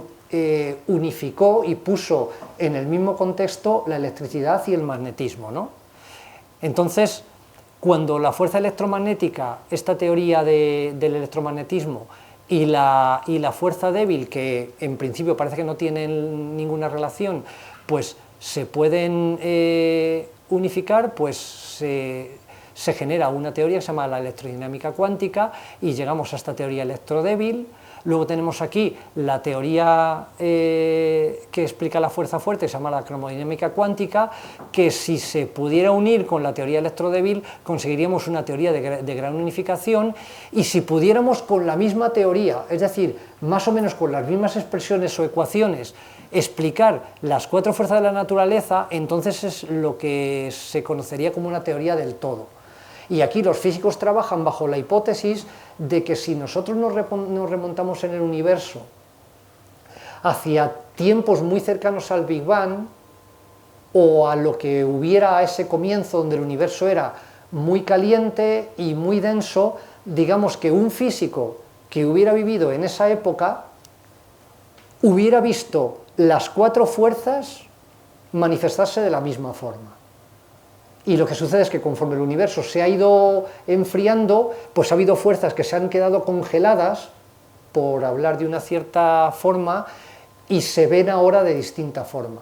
unificó y puso en el mismo contexto la electricidad y el magnetismo, ¿no? Entonces, cuando la fuerza electromagnética, esta teoría del electromagnetismo y la fuerza débil, que en principio parece que no tienen ninguna relación, pues se pueden unificar, pues se genera una teoría que se llama la electrodinámica cuántica y llegamos a esta teoría electrodébil. Luego tenemos aquí la teoría que explica la fuerza fuerte, se llama la cromodinámica cuántica, que si se pudiera unir con la teoría electrodébil conseguiríamos una teoría de gran unificación, y si pudiéramos con la misma teoría, es decir, más o menos con las mismas expresiones o ecuaciones, explicar las 4 fuerzas de la naturaleza, entonces es lo que se conocería como una teoría del todo. Y aquí los físicos trabajan bajo la hipótesis de que si nosotros nos remontamos en el universo hacia tiempos muy cercanos al Big Bang, o a lo que hubiera a ese comienzo donde el universo era muy caliente y muy denso, digamos que un físico que hubiera vivido en esa época hubiera visto las 4 fuerzas manifestarse de la misma forma. Y lo que sucede es que conforme el universo se ha ido enfriando, pues ha habido fuerzas que se han quedado congeladas, por hablar de una cierta forma, y se ven ahora de distinta forma.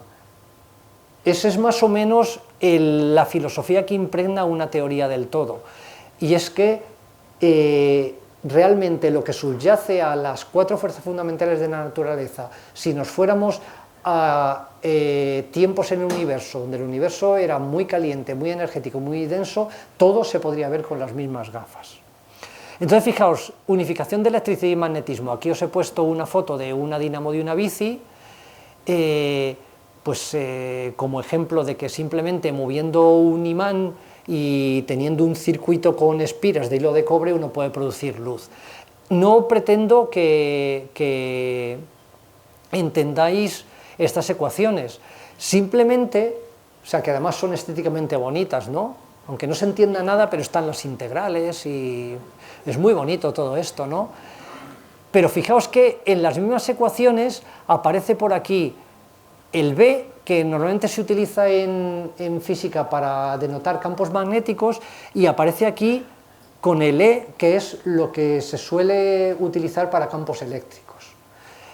Esa es más o menos la filosofía que impregna una teoría del todo. Y es que realmente lo que subyace a las 4 fuerzas fundamentales de la naturaleza, si nos fuéramos a tiempos en el universo, donde el universo era muy caliente, muy energético, muy denso, todo se podría ver con las mismas gafas. Entonces, fijaos, unificación de electricidad y magnetismo. Aquí os he puesto una foto de una dínamo de una bici, como ejemplo de que simplemente moviendo un imán y teniendo un circuito con espiras de hilo de cobre uno puede producir luz. No pretendo que entendáis estas ecuaciones, simplemente, o sea, que además son estéticamente bonitas, ¿no? Aunque no se entienda nada, pero están las integrales y es muy bonito todo esto, ¿no? Pero fijaos que en las mismas ecuaciones aparece por aquí el B, que normalmente se utiliza en física para denotar campos magnéticos, y aparece aquí con el E, que es lo que se suele utilizar para campos eléctricos.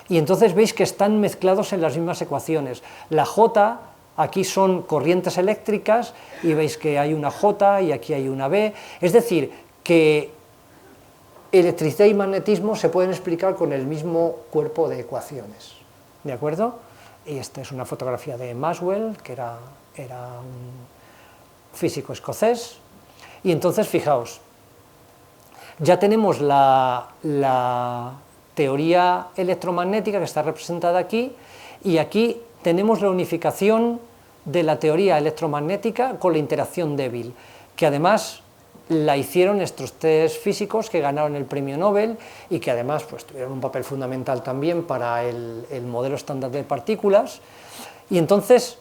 Y entonces veis que están mezclados en las mismas ecuaciones. La J, aquí son corrientes eléctricas, y veis que hay una J y aquí hay una B, es decir, que electricidad y magnetismo se pueden explicar con el mismo cuerpo de ecuaciones, ¿de acuerdo? Y esta es una fotografía de Maxwell, que era un físico escocés, y entonces fijaos, ya tenemos la teoría electromagnética que está representada aquí, y aquí tenemos la unificación de la teoría electromagnética con la interacción débil, que además la hicieron estos tres físicos que ganaron el premio Nobel y que además pues, tuvieron un papel fundamental también para el modelo estándar de partículas. Y entonces,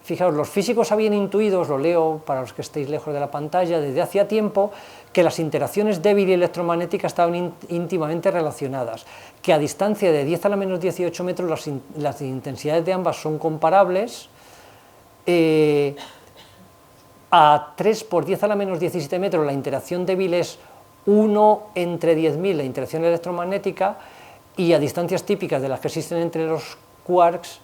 fijaos, los físicos habían intuido, os lo leo para los que estéis lejos de la pantalla, desde hacía tiempo, que las interacciones débil y electromagnética estaban íntimamente relacionadas, que a distancia de 10 a la menos 18 metros las intensidades de ambas son comparables, a 3 por 10 a la menos 17 metros la interacción débil es 1 entre 10.000 la interacción electromagnética, y a distancias típicas de las que existen entre los quarks,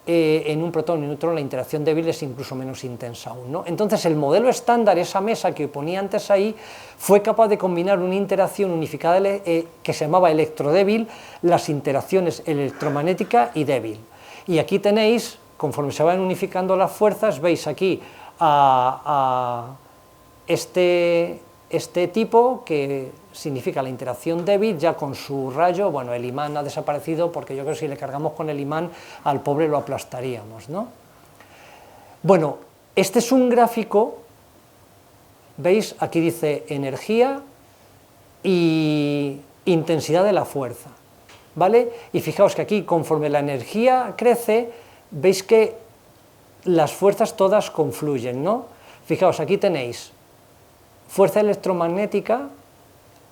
en un protón y un neutrón la interacción débil es incluso menos intensa aún, ¿no? Entonces el modelo estándar, esa mesa que ponía antes ahí, fue capaz de combinar una interacción unificada que se llamaba electrodébil, las interacciones electromagnética y débil. Y aquí tenéis, conforme se van unificando las fuerzas, veis aquí a este tipo que significa la interacción débil, ya con su rayo. Bueno, el imán ha desaparecido porque yo creo que si le cargamos con el imán al pobre lo aplastaríamos, ¿no? Bueno, este es un gráfico, veis, aquí dice energía y intensidad de la fuerza, ¿vale? Y fijaos que aquí, conforme la energía crece, veis que las fuerzas todas confluyen, ¿no? Fijaos, aquí tenéis fuerza electromagnética,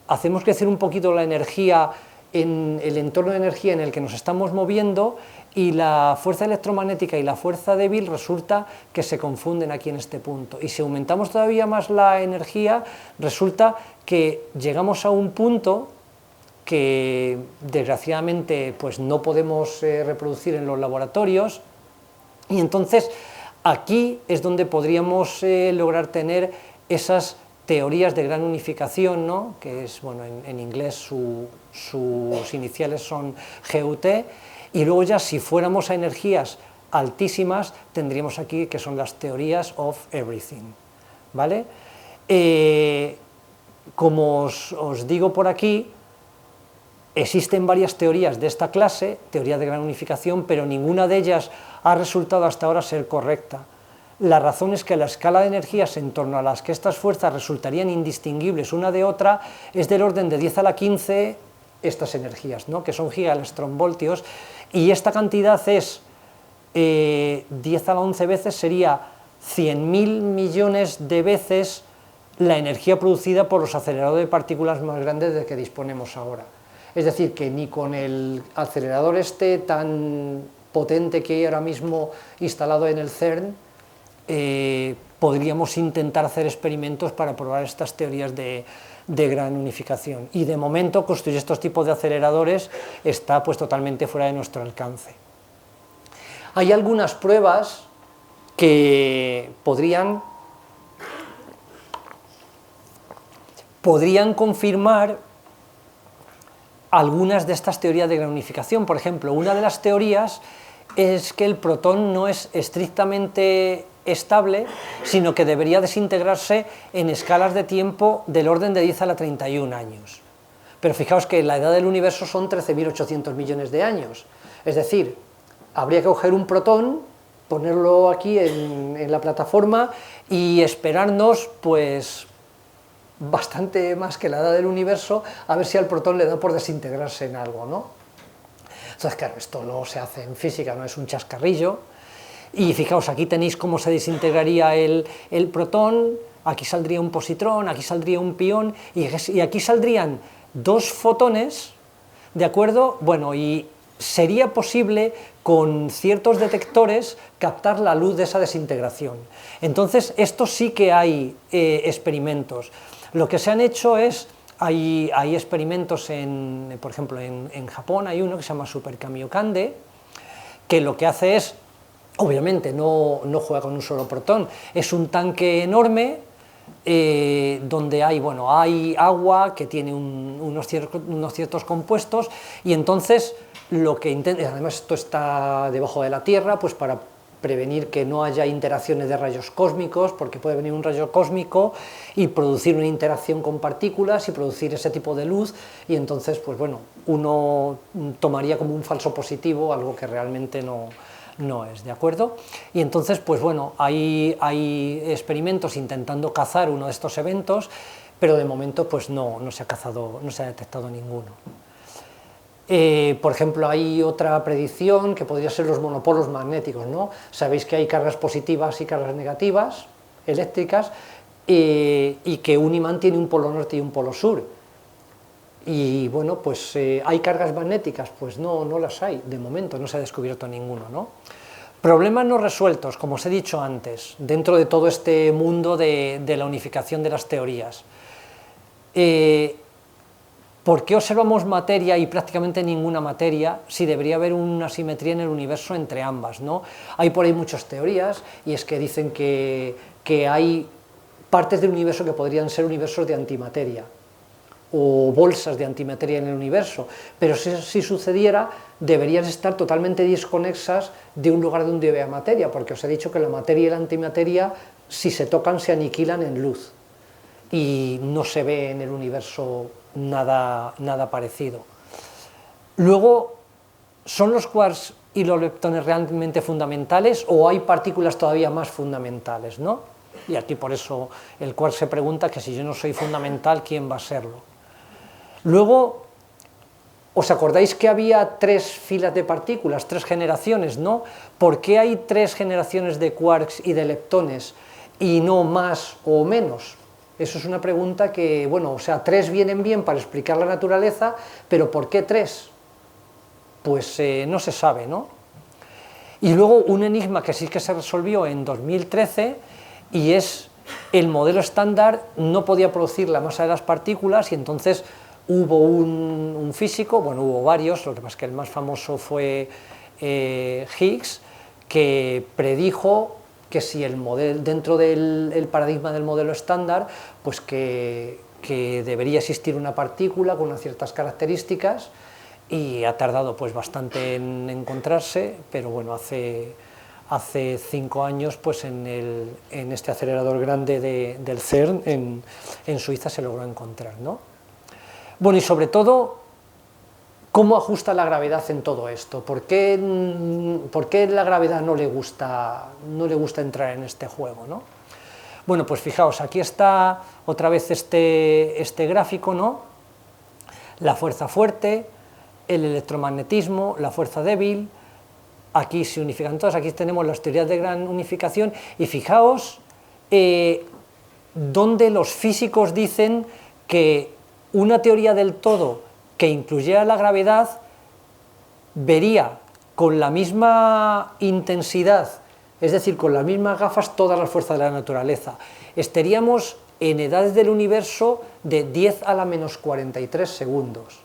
hacemos crecer un poquito la energía en el entorno de energía en el que nos estamos moviendo, y la fuerza electromagnética y la fuerza débil resulta que se confunden aquí en este punto. Y si aumentamos todavía más la energía, resulta que llegamos a un punto que desgraciadamente pues no podemos reproducir en los laboratorios, y entonces aquí es donde podríamos lograr tener esas teorías de gran unificación, ¿no? Que es, bueno, en inglés sus iniciales son GUT, y luego ya si fuéramos a energías altísimas tendríamos aquí que son las teorías of everything, ¿vale? Como os digo por aquí, existen varias teorías de esta clase, teoría de gran unificación, pero ninguna de ellas ha resultado hasta ahora ser correcta. La razón es que la escala de energías en torno a las que estas fuerzas resultarían indistinguibles una de otra es del orden de 10 a la 15 estas energías, ¿no? Que son gigaelectronvoltios, y esta cantidad es 10 a la 11 veces, sería 100.000 millones de veces la energía producida por los aceleradores de partículas más grandes de que disponemos ahora. Es decir, que ni con el acelerador este tan potente que hay ahora mismo instalado en el CERN, podríamos intentar hacer experimentos para probar estas teorías de gran unificación. Y de momento construir estos tipos de aceleradores está pues totalmente fuera de nuestro alcance. Hay algunas pruebas que podrían confirmar algunas de estas teorías de gran unificación. Por ejemplo, una de las teorías es que el protón no es estrictamente estable, sino que debería desintegrarse en escalas de tiempo del orden de 10 a la 31 años. Pero fijaos que la edad del universo son 13.800 millones de años. Es decir, habría que coger un protón, ponerlo aquí en la plataforma y esperarnos pues bastante más que la edad del universo a ver si al protón le da por desintegrarse en algo, ¿no? Entonces, claro, esto no se hace en física, no es un chascarrillo. Y fijaos, aquí tenéis cómo se desintegraría el protón, aquí saldría un positrón, aquí saldría un pión, y aquí saldrían dos fotones, ¿de acuerdo? Bueno, y sería posible con ciertos detectores captar la luz de esa desintegración. Entonces, esto sí que hay experimentos. Lo que se han hecho es, hay experimentos, por ejemplo, en Japón hay uno que se llama Super Kamiokande, que lo que hace es, obviamente no juega con un solo protón, es un tanque enorme donde hay agua que tiene unos ciertos compuestos, y entonces lo que intenta, además esto está debajo de la Tierra, pues para prevenir que no haya interacciones de rayos cósmicos, porque puede venir un rayo cósmico y producir una interacción con partículas y producir ese tipo de luz, y entonces pues bueno, uno tomaría como un falso positivo algo que realmente no no es, ¿de acuerdo? Y entonces, pues bueno, hay experimentos intentando cazar uno de estos eventos, pero de momento pues no se ha cazado, no se ha detectado ninguno. Por ejemplo, hay otra predicción que podría ser los monopolos magnéticos, ¿no? Sabéis que hay cargas positivas y cargas negativas eléctricas, y que un imán tiene un polo norte y un polo sur. Y bueno, pues ¿hay cargas magnéticas? Pues no las hay, de momento no se ha descubierto ninguno, ¿no? Problemas no resueltos, como os he dicho antes, dentro de todo este mundo de la unificación de las teorías. ¿Por qué observamos materia y prácticamente ninguna materia si debería haber una simetría en el universo entre ambas, ¿no? Hay por ahí muchas teorías, y es que dicen que hay partes del universo que podrían ser universos de antimateria, o bolsas de antimateria en el universo, pero si sucediera, deberían estar totalmente desconexas de un lugar donde vea materia, porque os he dicho que la materia y la antimateria, si se tocan, se aniquilan en luz, y no se ve en el universo nada parecido. Luego, ¿son los quarks y los leptones realmente fundamentales, o hay partículas todavía más fundamentales, ¿no? Y aquí por eso el quark se pregunta que si yo no soy fundamental, ¿quién va a serlo? Luego, ¿os acordáis que había 3 filas de partículas, 3 generaciones, ¿no? ¿Por qué hay 3 generaciones de quarks y de leptones y no más o menos? Eso es una pregunta que, bueno, o sea, 3 vienen bien para explicar la naturaleza, pero ¿por qué 3? Pues no se sabe, ¿no? Y luego un enigma que sí que se resolvió en 2013, y es el modelo estándar no podía producir la masa de las partículas, y entonces hubo un físico, bueno, hubo varios, lo que pasa es que el más famoso fue Higgs, que predijo que si el modelo, dentro del paradigma del modelo estándar, pues que debería existir una partícula con unas ciertas características, y ha tardado pues bastante en encontrarse, pero bueno, hace 5 años pues en este acelerador grande del CERN en Suiza se logró encontrar, ¿no? Bueno, y sobre todo, ¿cómo ajusta la gravedad en todo esto? ¿Por qué la gravedad no le gusta entrar en este juego, ¿no? Bueno, pues fijaos, aquí está otra vez este gráfico, ¿no? La fuerza fuerte, el electromagnetismo, la fuerza débil. Aquí se unifican todas, aquí tenemos las teorías de gran unificación, y fijaos donde los físicos dicen que una teoría del todo que incluyera la gravedad vería con la misma intensidad, es decir, con las mismas gafas, todas las fuerzas de la naturaleza. Estaríamos en edades del universo de 10 a la menos 43 segundos.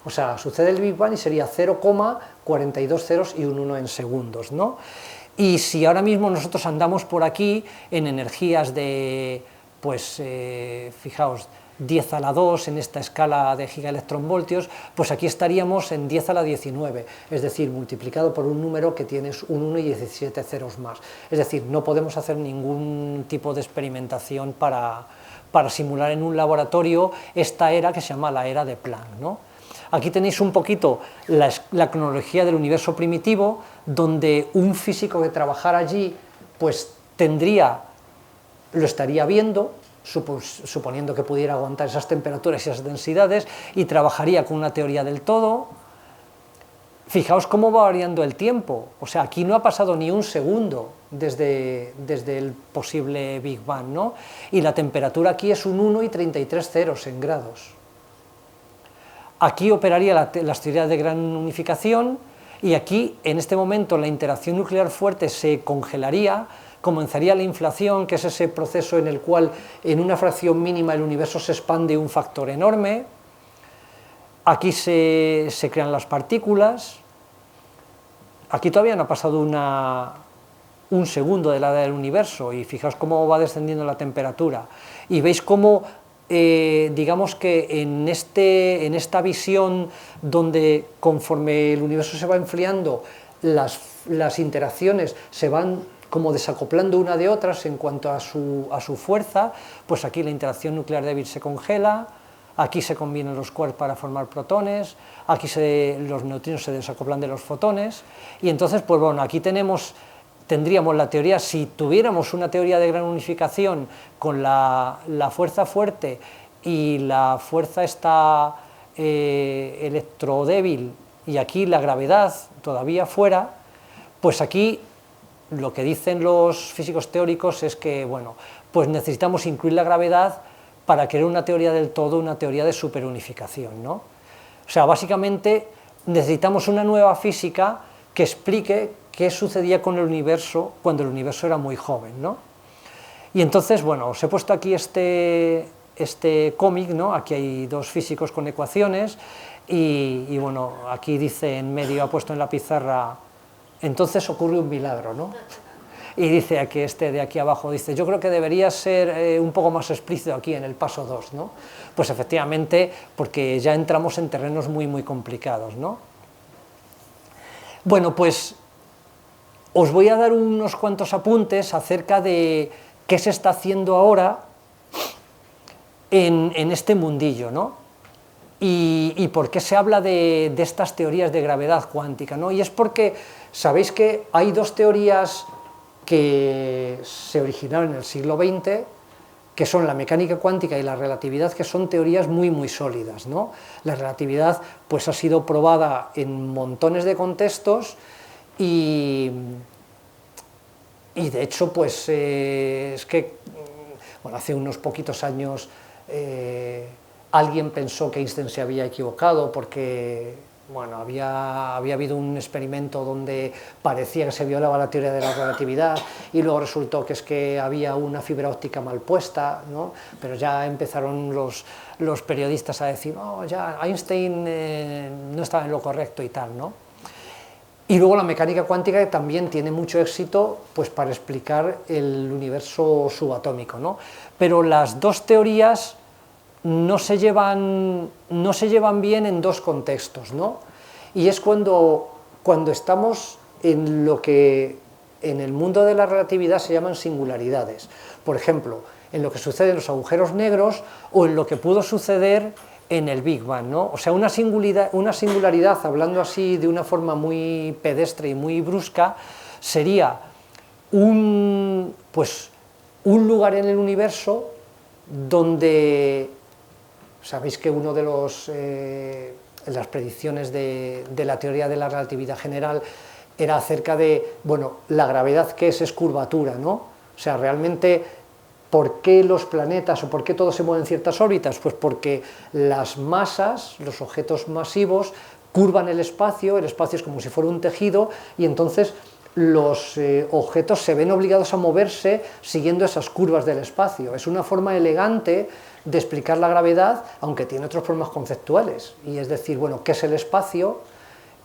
O sea, sucede el Big Bang y sería 0,42 ceros y un 1 en segundos, ¿no? Y si ahora mismo nosotros andamos por aquí en energías de, pues, fijaos, 10 a la 2 en esta escala de gigaelectronvoltios, pues aquí estaríamos en 10 a la 19, es decir, multiplicado por un número que tiene un 1 y 17 ceros más. Es decir, no podemos hacer ningún tipo de experimentación para simular en un laboratorio esta era que se llama la era de Planck, ¿no? Aquí tenéis un poquito la cronología del universo primitivo, donde un físico que trabajara allí, pues lo estaría viendo, suponiendo que pudiera aguantar esas temperaturas y esas densidades, y trabajaría con una teoría del todo. Fijaos cómo va variando el tiempo, o sea, aquí no ha pasado ni un segundo desde el posible Big Bang, ¿no? Y la temperatura aquí es un 1 y 33 ceros en grados. Aquí operaría las teorías de gran unificación, y aquí, en este momento, la interacción nuclear fuerte se congelaría, comenzaría la inflación, que es ese proceso en el cual en una fracción mínima el universo se expande un factor enorme. Aquí se crean las partículas. Aquí todavía no ha pasado un segundo de la edad del universo, y fijaos cómo va descendiendo la temperatura, y veis cómo digamos que en esta visión donde conforme el universo se va enfriando, las interacciones se van como desacoplando una de otras en cuanto a su fuerza, pues aquí la interacción nuclear débil se congela, aquí se combinan los quarks para formar protones, aquí los neutrinos se desacoplan de los fotones, y entonces, pues bueno, aquí tendríamos la teoría, si tuviéramos una teoría de gran unificación con la fuerza fuerte y la fuerza electrodébil, y aquí la gravedad todavía fuera, pues aquí lo que dicen los físicos teóricos es que, bueno, pues necesitamos incluir la gravedad para crear una teoría del todo, una teoría de superunificación, ¿no? O sea, básicamente necesitamos una nueva física que explique qué sucedía con el universo cuando el universo era muy joven, ¿no? Y entonces, bueno, os he puesto aquí este cómic, ¿no? Aquí hay dos físicos con ecuaciones y bueno, aquí dice en medio, ha puesto en la pizarra, entonces ocurre un milagro, ¿no? Y dice aquí de aquí abajo, dice, yo creo que debería ser un poco más explícito aquí en el paso 2, ¿no? Pues efectivamente, porque ya entramos en terrenos muy, muy complicados, ¿no? Bueno, pues os voy a dar unos cuantos apuntes acerca de qué se está haciendo ahora en este mundillo, ¿no? Y por qué se habla de estas teorías de gravedad cuántica, ¿no? Y es porque sabéis que hay dos teorías que se originaron en el siglo XX, que son la mecánica cuántica y la relatividad, que son teorías muy, muy sólidas, ¿no? La relatividad pues, ha sido probada en montones de contextos y de hecho, pues es que, bueno, hace unos poquitos años alguien pensó que Einstein se había equivocado porque, bueno, había habido un experimento donde parecía que se violaba la teoría de la relatividad y luego resultó que es que había una fibra óptica mal puesta, ¿no? Pero ya empezaron los periodistas a decir, no, ya Einstein no estaba en lo correcto y tal, ¿no? Y luego la mecánica cuántica también tiene mucho éxito pues, para explicar el universo subatómico, ¿no? Pero las dos teorías no se llevan bien en dos contextos, ¿no? Y es cuando estamos en lo que en el mundo de la relatividad se llaman singularidades. Por ejemplo, en lo que sucede en los agujeros negros o en lo que pudo suceder en el Big Bang, ¿no? O sea, una singularidad, hablando así de una forma muy pedestre y muy brusca, sería un lugar en el universo donde, sabéis que uno de las predicciones de la teoría de la relatividad general era acerca de, bueno, la gravedad que es curvatura, ¿no? O sea, realmente, ¿por qué los planetas o por qué todo se mueve en ciertas órbitas? Pues porque las masas, los objetos masivos, curvan el espacio es como si fuera un tejido, y entonces los objetos se ven obligados a moverse siguiendo esas curvas del espacio. Es una forma elegante de explicar la gravedad, aunque tiene otros problemas conceptuales, y es decir, bueno, ¿qué es el espacio?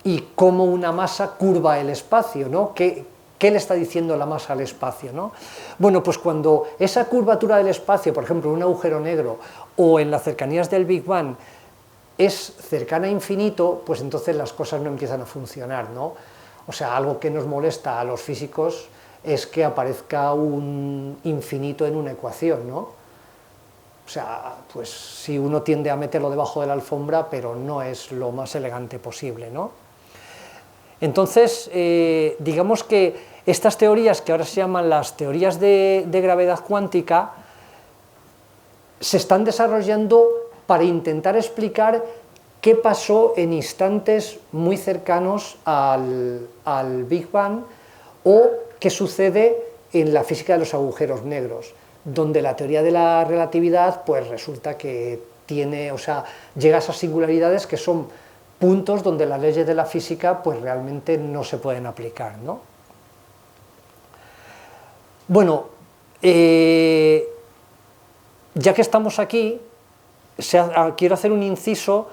Y cómo una masa curva el espacio, ¿no? ¿Qué le está diciendo la masa al espacio, ¿no? Bueno, pues cuando esa curvatura del espacio, por ejemplo, en un agujero negro o en las cercanías del Big Bang, es cercana a infinito, pues entonces las cosas no empiezan a funcionar, ¿no? O sea, algo que nos molesta a los físicos es que aparezca un infinito en una ecuación, ¿no? O sea, pues si uno tiende a meterlo debajo de la alfombra, pero no es lo más elegante posible, ¿no? Entonces, digamos que estas teorías, que ahora se llaman las teorías de gravedad cuántica, se están desarrollando para intentar explicar qué pasó en instantes muy cercanos al Big Bang o qué sucede en la física de los agujeros negros, donde la teoría de la relatividad pues resulta que llega a esas singularidades que son puntos donde las leyes de la física pues realmente no se pueden aplicar, ¿no? Bueno, ya que estamos aquí, quiero hacer un inciso,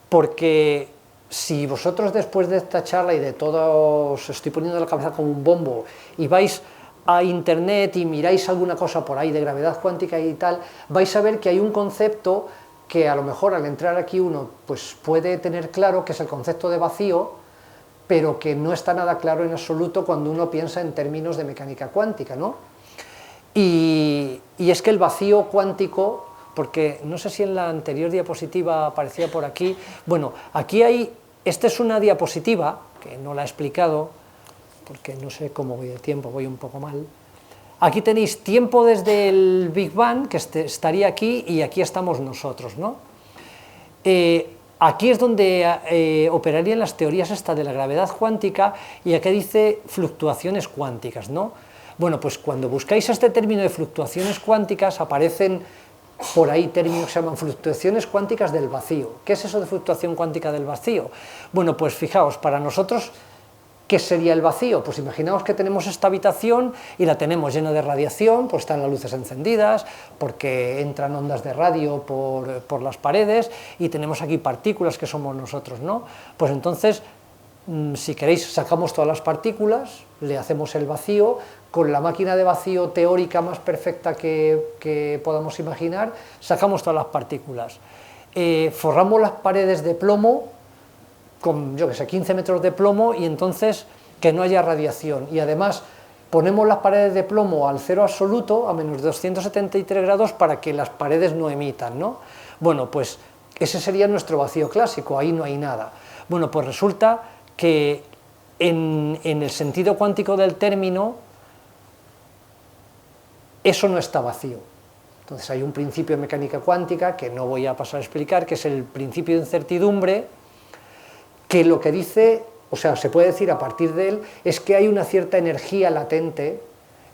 porque si vosotros después de esta charla y de todo os estoy poniendo la cabeza como un bombo y vais a internet y miráis alguna cosa por ahí de gravedad cuántica y tal, vais a ver que hay un concepto que a lo mejor al entrar aquí uno pues puede tener claro, que es el concepto de vacío, pero que no está nada claro en absoluto cuando uno piensa en términos de mecánica cuántica, ¿no? Y es que el vacío cuántico porque no sé si en la anterior diapositiva aparecía por aquí. Bueno, aquí hay, esta es una diapositiva, que no la he explicado, porque no sé cómo voy de tiempo, voy un poco mal. Aquí tenéis tiempo desde el Big Bang, que estaría aquí, y aquí estamos nosotros, ¿no? Aquí es donde operarían las teorías esta de la gravedad cuántica, y aquí dice fluctuaciones cuánticas, ¿no? Bueno, pues cuando buscáis este término de fluctuaciones cuánticas, aparecen por ahí términos que se llaman fluctuaciones cuánticas del vacío. ¿Qué es eso de fluctuación cuántica del vacío? Bueno, pues fijaos, para nosotros, ¿qué sería el vacío? Pues imaginaos que tenemos esta habitación y la tenemos llena de radiación, pues están las luces encendidas, porque entran ondas de radio por las paredes, y tenemos aquí partículas que somos nosotros, ¿no? Pues entonces, si queréis, sacamos todas las partículas, le hacemos el vacío, con la máquina de vacío teórica más perfecta que podamos imaginar, sacamos todas las partículas. Forramos las paredes de plomo, con, yo que sé, 15 metros de plomo, y entonces que no haya radiación, y además ponemos las paredes de plomo al cero absoluto, a menos 273 grados, para que las paredes no emitan, ¿no? Bueno, pues ese sería nuestro vacío clásico, ahí no hay nada. Bueno, pues resulta que en el sentido cuántico del término, eso no está vacío. Entonces hay un principio de mecánica cuántica, que no voy a pasar a explicar, que es el principio de incertidumbre, que lo que dice, o sea, se puede decir a partir de él, es que hay una cierta energía latente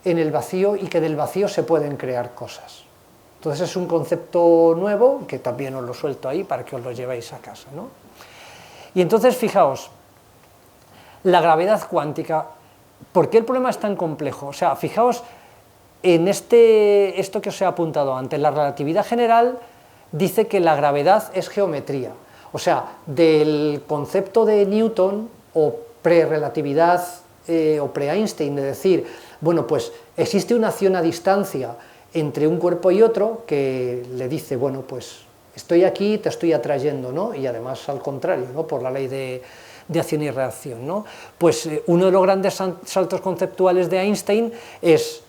en el vacío, y que del vacío se pueden crear cosas. Entonces es un concepto nuevo, que también os lo suelto ahí para que os lo llevéis a casa, ¿no? Y entonces, fijaos, la gravedad cuántica, ¿por qué el problema es tan complejo? O sea, fijaos en esto que os he apuntado antes, la relatividad general dice que la gravedad es geometría. O sea, del concepto de Newton, o pre-relatividad o pre-Einstein, de decir, bueno, pues existe una acción a distancia entre un cuerpo y otro, que le dice, bueno, pues estoy aquí, te estoy atrayendo, ¿no? Y además al contrario, ¿no? Por la ley de acción y reacción, ¿no? Pues uno de los grandes saltos conceptuales de Einstein es: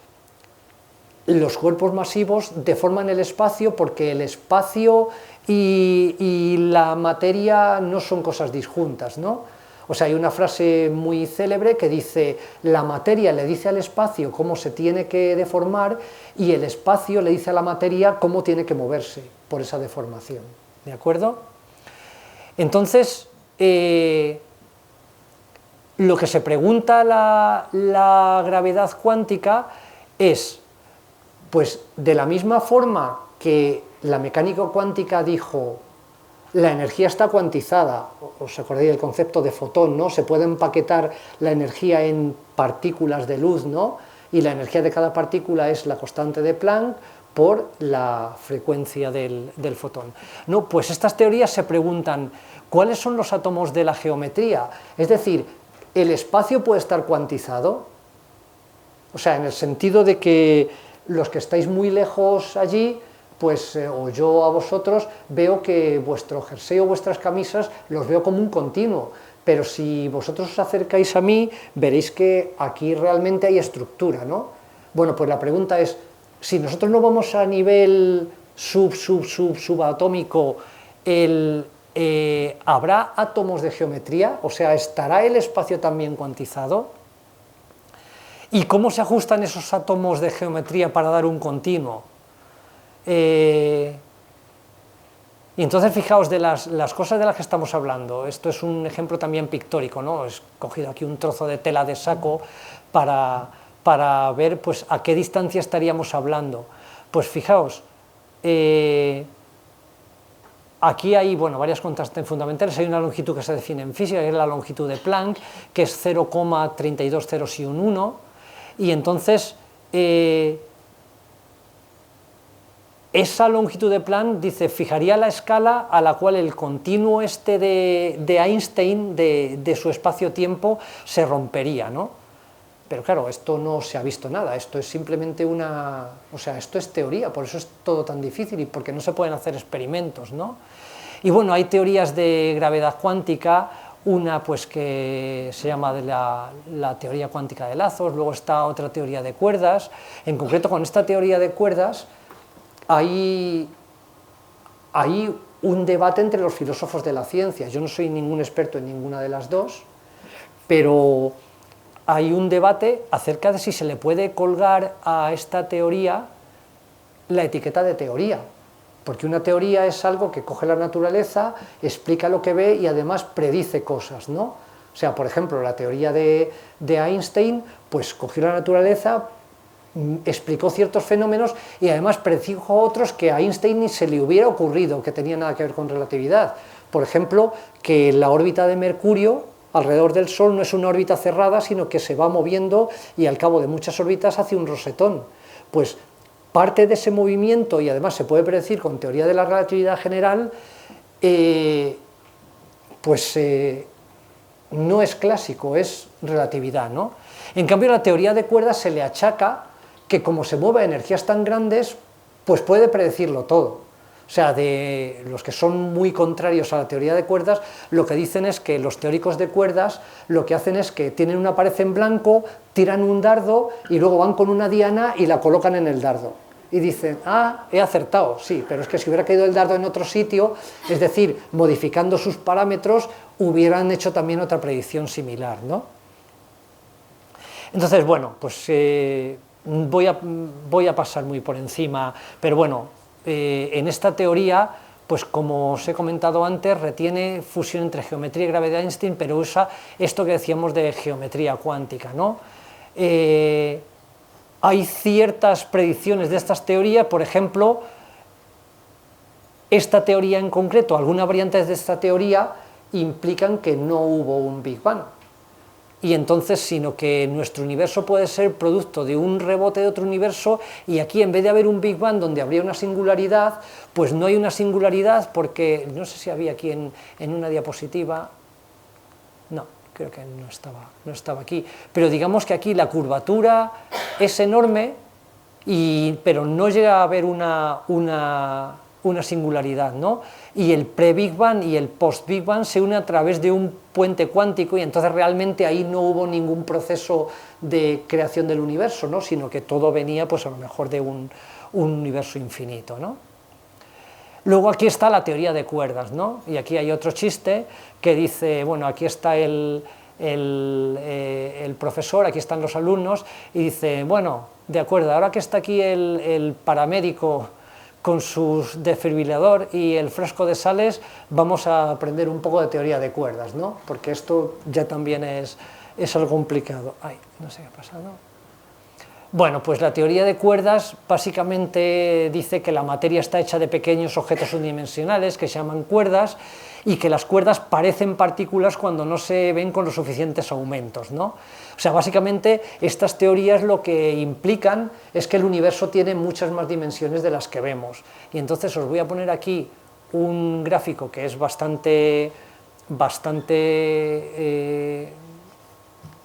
los cuerpos masivos deforman el espacio, porque el espacio y la materia no son cosas disjuntas, ¿no? O sea, hay una frase muy célebre que dice: la materia le dice al espacio cómo se tiene que deformar, y el espacio le dice a la materia cómo tiene que moverse por esa deformación, ¿de acuerdo? Entonces, lo que se pregunta la gravedad cuántica es, pues de la misma forma que la mecánica cuántica dijo, la energía está cuantizada, os acordáis del concepto de fotón, ¿no? Se puede empaquetar la energía en partículas de luz, ¿no? Y la energía de cada partícula es la constante de Planck por la frecuencia del fotón. No, pues estas teorías se preguntan, ¿cuáles son los átomos de la geometría? Es decir, ¿el espacio puede estar cuantizado? O sea, en el sentido de que los que estáis muy lejos allí, pues, o yo a vosotros, veo que vuestro jersey o vuestras camisas los veo como un continuo, pero si vosotros os acercáis a mí, veréis que aquí realmente hay estructura, ¿no? Bueno, pues la pregunta es, si nosotros no vamos a nivel subatómico, ¿habrá átomos de geometría? O sea, ¿estará el espacio también cuantizado? ¿Y cómo se ajustan esos átomos de geometría para dar un continuo? Y entonces fijaos de las cosas de las que estamos hablando. Esto es un ejemplo también pictórico, ¿no? He cogido aquí un trozo de tela de saco para ver, pues, a qué distancia estaríamos hablando. Pues fijaos, aquí hay, bueno, varias constantes fundamentales. Hay una longitud que se define en física, que es la longitud de Planck, que es 0,32 y un 1, y entonces esa longitud de Planck, dice, fijaría la escala a la cual el continuo este de Einstein, de su espacio-tiempo, se rompería, ¿no? Pero claro, esto no se ha visto nada, esto es simplemente o sea, esto es teoría, por eso es todo tan difícil, y porque no se pueden hacer experimentos, ¿no? Y bueno, hay teorías de gravedad cuántica, una pues que se llama de la teoría cuántica de lazos, luego está otra teoría de cuerdas. En concreto, con esta teoría de cuerdas hay hay un debate entre los filósofos de la ciencia. Yo no soy ningún experto en ninguna de las dos, pero hay un debate acerca de si se le puede colgar a esta teoría la etiqueta de teoría, porque una teoría es algo que coge la naturaleza, explica lo que ve y además predice cosas, ¿no? O sea, por ejemplo, la teoría de Einstein, pues cogió la naturaleza, explicó ciertos fenómenos y además predijo otros que a Einstein ni se le hubiera ocurrido que tenían nada que ver con relatividad. Por ejemplo, que la órbita de Mercurio alrededor del Sol no es una órbita cerrada, sino que se va moviendo y al cabo de muchas órbitas hace un rosetón. Pues parte de ese movimiento, y además se puede predecir con teoría de la relatividad general, no es clásico, es relatividad, ¿no? En cambio, la teoría de cuerdas se le achaca que como se mueve a energías tan grandes, pues puede predecirlo todo. O sea, de los que son muy contrarios a la teoría de cuerdas, lo que dicen es que los teóricos de cuerdas lo que hacen es que tienen una pared en blanco, tiran un dardo y luego van con una diana y la colocan en el dardo. Y dicen, ah, he acertado, sí, pero es que si hubiera caído el dardo en otro sitio, es decir, modificando sus parámetros, hubieran hecho también otra predicción similar, ¿no? Entonces, bueno, pues voy a pasar muy por encima, pero bueno, en esta teoría, pues como os he comentado antes, retiene fusión entre geometría y gravedad de Einstein, pero usa esto que decíamos de geometría cuántica, ¿no? Hay ciertas predicciones de estas teorías, por ejemplo, esta teoría en concreto, algunas variantes de esta teoría implican que no hubo un Big Bang, y entonces, sino que nuestro universo puede ser producto de un rebote de otro universo, y aquí en vez de haber un Big Bang donde habría una singularidad, pues no hay una singularidad porque, no sé si había aquí en una diapositiva, no, creo que no estaba aquí, pero digamos que aquí la curvatura es enorme, pero no llega a haber una singularidad, ¿no? Y el pre-Big Bang y el post-Big Bang se unen a través de un puente cuántico, y entonces realmente ahí no hubo ningún proceso de creación del universo, ¿no? Sino que todo venía, pues a lo mejor de un universo infinito, ¿no? Luego aquí está la teoría de cuerdas, ¿no? Y aquí hay otro chiste que dice, bueno, aquí está el profesor, aquí están los alumnos, y dice, bueno, de acuerdo, ahora que está aquí el paramédico con su desfibrilador y el frasco de sales, vamos a aprender un poco de teoría de cuerdas, ¿no? Porque esto ya también es algo complicado. Ay, no sé qué ha pasado. Bueno, pues la teoría de cuerdas básicamente dice que la materia está hecha de pequeños objetos unidimensionales que se llaman cuerdas, y que las cuerdas parecen partículas cuando no se ven con los suficientes aumentos, ¿no? O sea, básicamente estas teorías lo que implican es que el universo tiene muchas más dimensiones de las que vemos. Y entonces os voy a poner aquí un gráfico que es bastante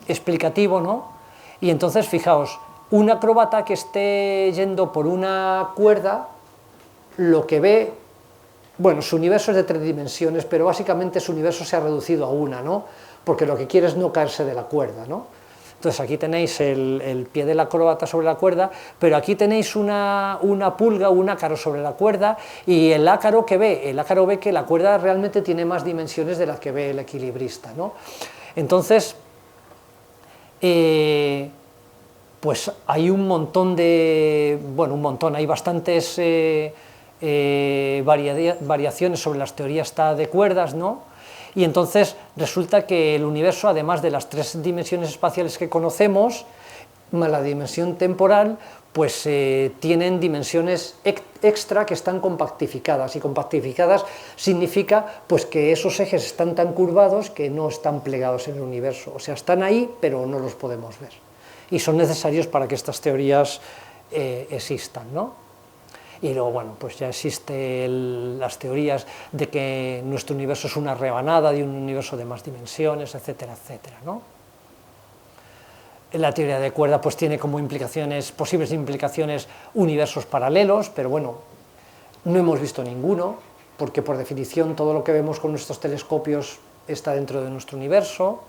explicativo, ¿no? Y entonces, fijaos, un acróbata que esté yendo por una cuerda, lo que ve, bueno, su universo es de 3 dimensiones, pero básicamente su universo se ha reducido a una, ¿no? Porque lo que quiere es no caerse de la cuerda, ¿no? Entonces aquí tenéis el pie del acróbata sobre la cuerda, pero aquí tenéis una pulga, un ácaro sobre la cuerda, y el ácaro que ve, que la cuerda realmente tiene más dimensiones de las que ve el equilibrista, ¿no? Entonces, pues hay un montón de, bueno, hay bastantes variaciones sobre las teorías de cuerdas, ¿no? Y entonces resulta que el universo, además de las 3 dimensiones espaciales que conocemos, más la dimensión temporal, pues tienen dimensiones extra que están compactificadas, y compactificadas significa pues que esos ejes están tan curvados que no están plegados en el universo, o sea, están ahí pero no los podemos ver, y son necesarios para que estas teorías existan, ¿no? Y luego, bueno, pues ya existen las teorías de que nuestro universo es una rebanada de un universo de más dimensiones, etcétera, etcétera, ¿no? La teoría de cuerda pues tiene como posibles implicaciones, universos paralelos, pero bueno, no hemos visto ninguno, porque por definición todo lo que vemos con nuestros telescopios está dentro de nuestro universo.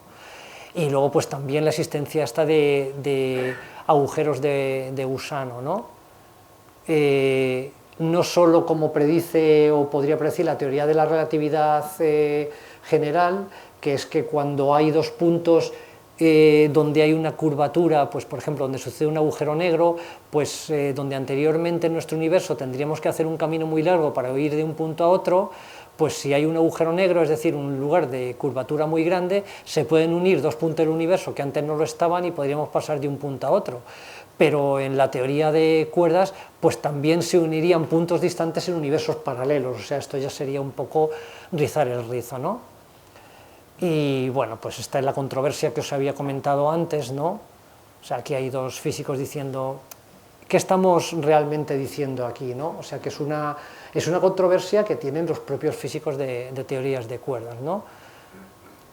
Y luego pues también la existencia de agujeros de gusano, ¿no? no solo como predice o podría predecir la teoría de la relatividad general, que es que cuando hay dos puntos donde hay una curvatura, pues por ejemplo donde sucede un agujero negro, pues donde anteriormente en nuestro universo tendríamos que hacer un camino muy largo para ir de un punto a otro, pues si hay un agujero negro, es decir, un lugar de curvatura muy grande, se pueden unir dos puntos del universo que antes no lo estaban y podríamos pasar de un punto a otro. Pero en la teoría de cuerdas, pues también se unirían puntos distantes en universos paralelos, o sea, esto ya sería un poco rizar el rizo, ¿no? Y bueno, pues esta es la controversia que os había comentado antes, ¿no? O sea, aquí hay dos físicos diciendo, ¿qué estamos realmente diciendo aquí, no? O sea, que es una controversia que tienen los propios físicos de teorías de cuerdas, ¿no?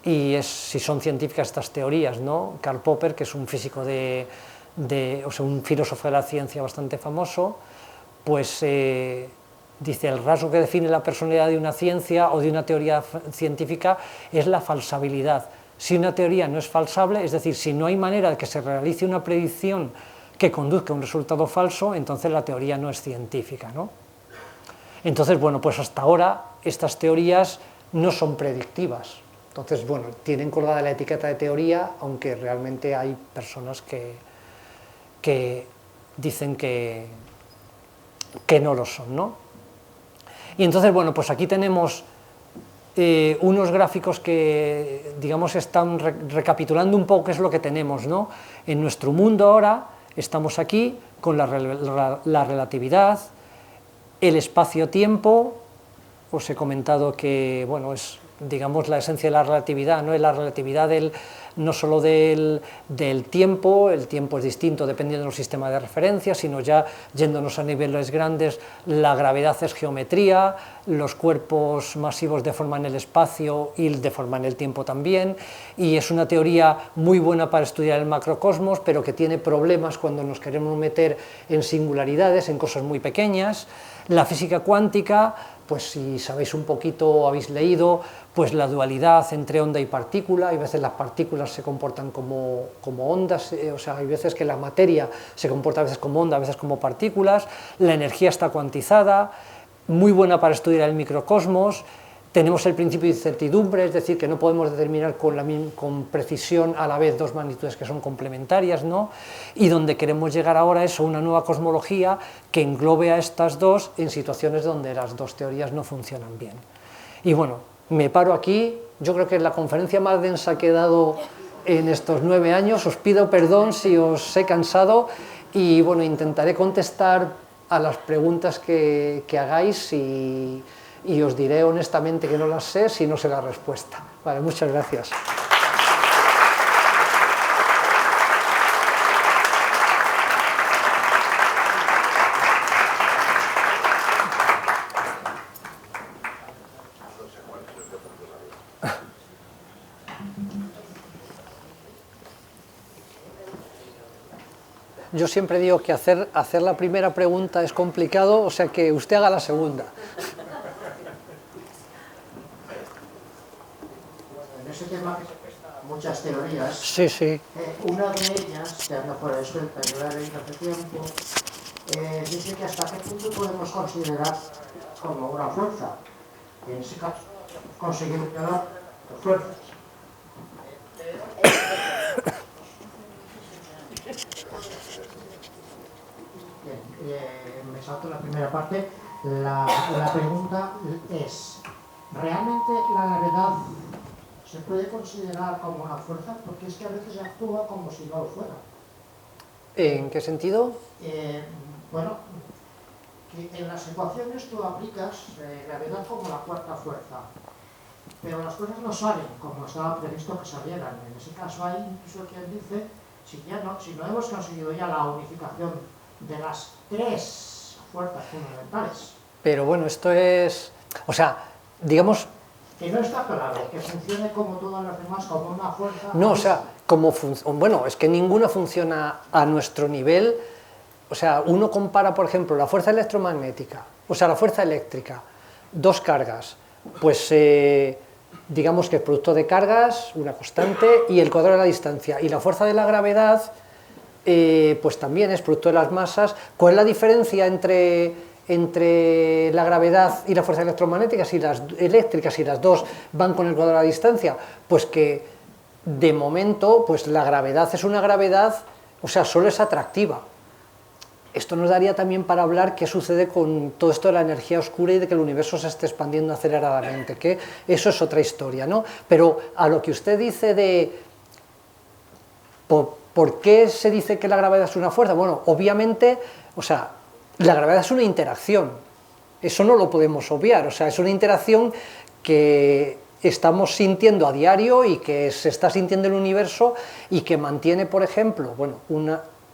Y si son científicas estas teorías, ¿no? Karl Popper, que es un físico o sea, un filósofo de la ciencia bastante famoso, pues dice, el rasgo que define la personalidad de una ciencia o de una teoría científica es la falsabilidad. Si una teoría no es falsable, es decir, si no hay manera de que se realice una predicción que conduzca a un resultado falso, entonces la teoría no es científica, ¿no? Entonces, bueno, pues hasta ahora estas teorías no son predictivas. Entonces, bueno, tienen colgada la etiqueta de teoría, aunque realmente hay personas que dicen que no lo son, ¿no? Y entonces, bueno, pues aquí tenemos unos gráficos que, digamos, están recapitulando un poco qué es lo que tenemos, ¿no? En nuestro mundo ahora estamos aquí con la relatividad, el espacio-tiempo. Os he comentado que, bueno, es, digamos, la esencia de la relatividad, ¿no? Es la relatividad no solo del tiempo, el tiempo es distinto dependiendo del sistema de referencia, sino ya yéndonos a niveles grandes, la gravedad es geometría, los cuerpos masivos deforman el espacio y deforman el tiempo también, y es una teoría muy buena para estudiar el macrocosmos, pero que tiene problemas cuando nos queremos meter en singularidades, en cosas muy pequeñas. La física cuántica, pues si sabéis un poquito o habéis leído, pues la dualidad entre onda y partícula, hay veces las partículas se comportan como ondas, o sea, hay veces que la materia se comporta a veces como onda, a veces como partículas, la energía está cuantizada, muy buena para estudiar el microcosmos. Tenemos el principio de incertidumbre, es decir, que no podemos determinar con precisión a la vez dos magnitudes que son complementarias, ¿no? Y donde queremos llegar ahora es a una nueva cosmología que englobe a estas dos en situaciones donde las dos teorías no funcionan bien. Y bueno, me paro aquí. Yo creo que es la conferencia más densa que he dado en estos 9 años. Os pido perdón si os he cansado y bueno, intentaré contestar a las preguntas que hagáis y os diré honestamente que no las sé si no sé la respuesta. Vale, muchas gracias. Yo siempre digo que hacer la primera pregunta es complicado, o sea que usted haga la segunda. En ese tema muchas teorías. Sí, sí. Una de ellas, que anda por eso, el yo la leí hace tiempo, dice que hasta qué punto podemos considerar como una fuerza, y en ese caso conseguir crear fuerzas. Bien, me salto la primera parte. La pregunta es, ¿realmente la gravedad se puede considerar como una fuerza? Porque es que a veces actúa como si no lo fuera. ¿En qué sentido? Bueno, que en las ecuaciones tú aplicas gravedad como la cuarta fuerza, pero las cosas no salen como estaba previsto que salieran. En ese caso hay incluso quien dice, si no hemos conseguido ya la unificación de las 3 fuerzas fundamentales. Pero bueno, esto es, o sea, digamos... Que no está claro, que funcione como todas las demás, como una fuerza... No, o sea, bueno, es que ninguna funciona a nuestro nivel. O sea, uno compara, por ejemplo, la fuerza electromagnética, o sea, la fuerza eléctrica, dos cargas, pues digamos que el producto de cargas, una constante, y el cuadrado de la distancia. Y la fuerza de la gravedad, pues también es producto de las masas. ¿Cuál es la diferencia entre entre la gravedad y la fuerza electromagnética, si las eléctricas, si las dos van con el cuadrado de la distancia? Pues que de momento pues la gravedad es una gravedad, o sea, solo es atractiva. Esto nos daría también para hablar qué sucede con todo esto de la energía oscura y de que el universo se esté expandiendo aceleradamente, que eso es otra historia, ¿no? Pero a lo que usted dice de ¿por qué se dice que la gravedad es una fuerza? Bueno, obviamente, o sea, la gravedad es una interacción, eso no lo podemos obviar, o sea, es una interacción que estamos sintiendo a diario y que se está sintiendo el universo y que mantiene, por ejemplo, bueno,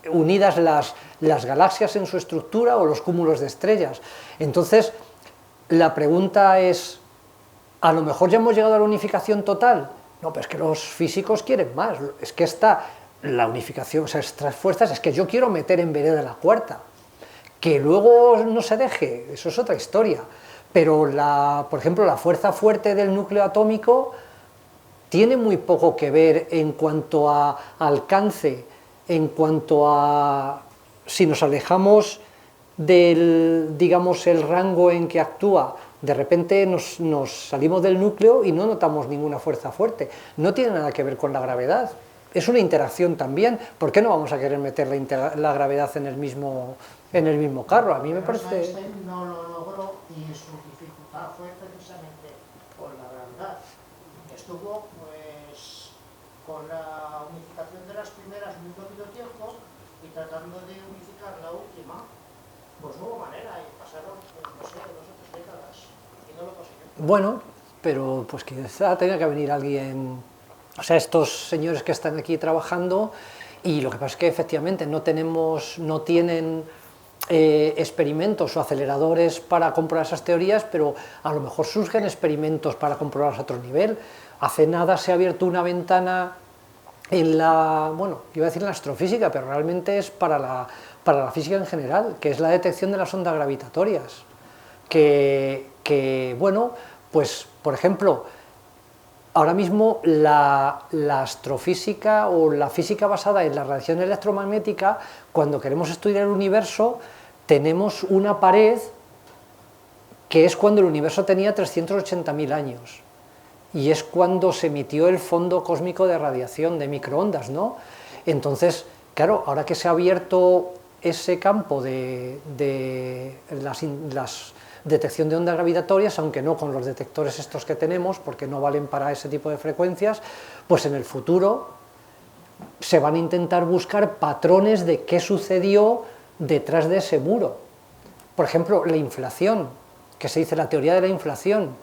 unidas las galaxias en su estructura o los cúmulos de estrellas. Entonces, la pregunta es, ¿a lo mejor ya hemos llegado a la unificación total? No, pero es que los físicos quieren más, es que está la unificación, o sea, estas fuerzas, es que yo quiero meter en vereda la cuarta, que luego no se deje, eso es otra historia, pero por ejemplo, la fuerza fuerte del núcleo atómico tiene muy poco que ver en cuanto a alcance, en cuanto a si nos alejamos del, digamos, el rango en que actúa, de repente nos salimos del núcleo y no notamos ninguna fuerza fuerte, no tiene nada que ver con la gravedad. Es una interacción también. ¿Por qué no vamos a querer meter la gravedad en el mismo carro? A mí me parece... Einstein no lo logró y su dificultad fue precisamente por la gravedad. Estuvo pues con la unificación de las primeras muy poquito tiempo y tratando de unificar la última, pues no hubo manera y pasaron, pues, no sé, 2 o 3 décadas y no lo consiguió. Bueno, pero pues quizá tenga que venir alguien... O sea, estos señores que están aquí trabajando, y lo que pasa es que efectivamente no tienen experimentos o aceleradores para comprobar esas teorías, pero a lo mejor surgen experimentos para comprobarlas a otro nivel. Hace nada se ha abierto una ventana en la, bueno, iba a decir en la astrofísica, pero realmente es para la física en general, que es la detección de las ondas gravitatorias. Que bueno, pues por ejemplo, ahora mismo la astrofísica o la física basada en la radiación electromagnética, cuando queremos estudiar el universo, tenemos una pared que es cuando el universo tenía 380.000 años, y es cuando se emitió el fondo cósmico de radiación de microondas, ¿no? Entonces, claro, ahora que se ha abierto ese campo de las detección de ondas gravitatorias, aunque no con los detectores estos que tenemos, porque no valen para ese tipo de frecuencias, pues en el futuro se van a intentar buscar patrones de qué sucedió detrás de ese muro. Por ejemplo, la inflación, que se dice la teoría de la inflación.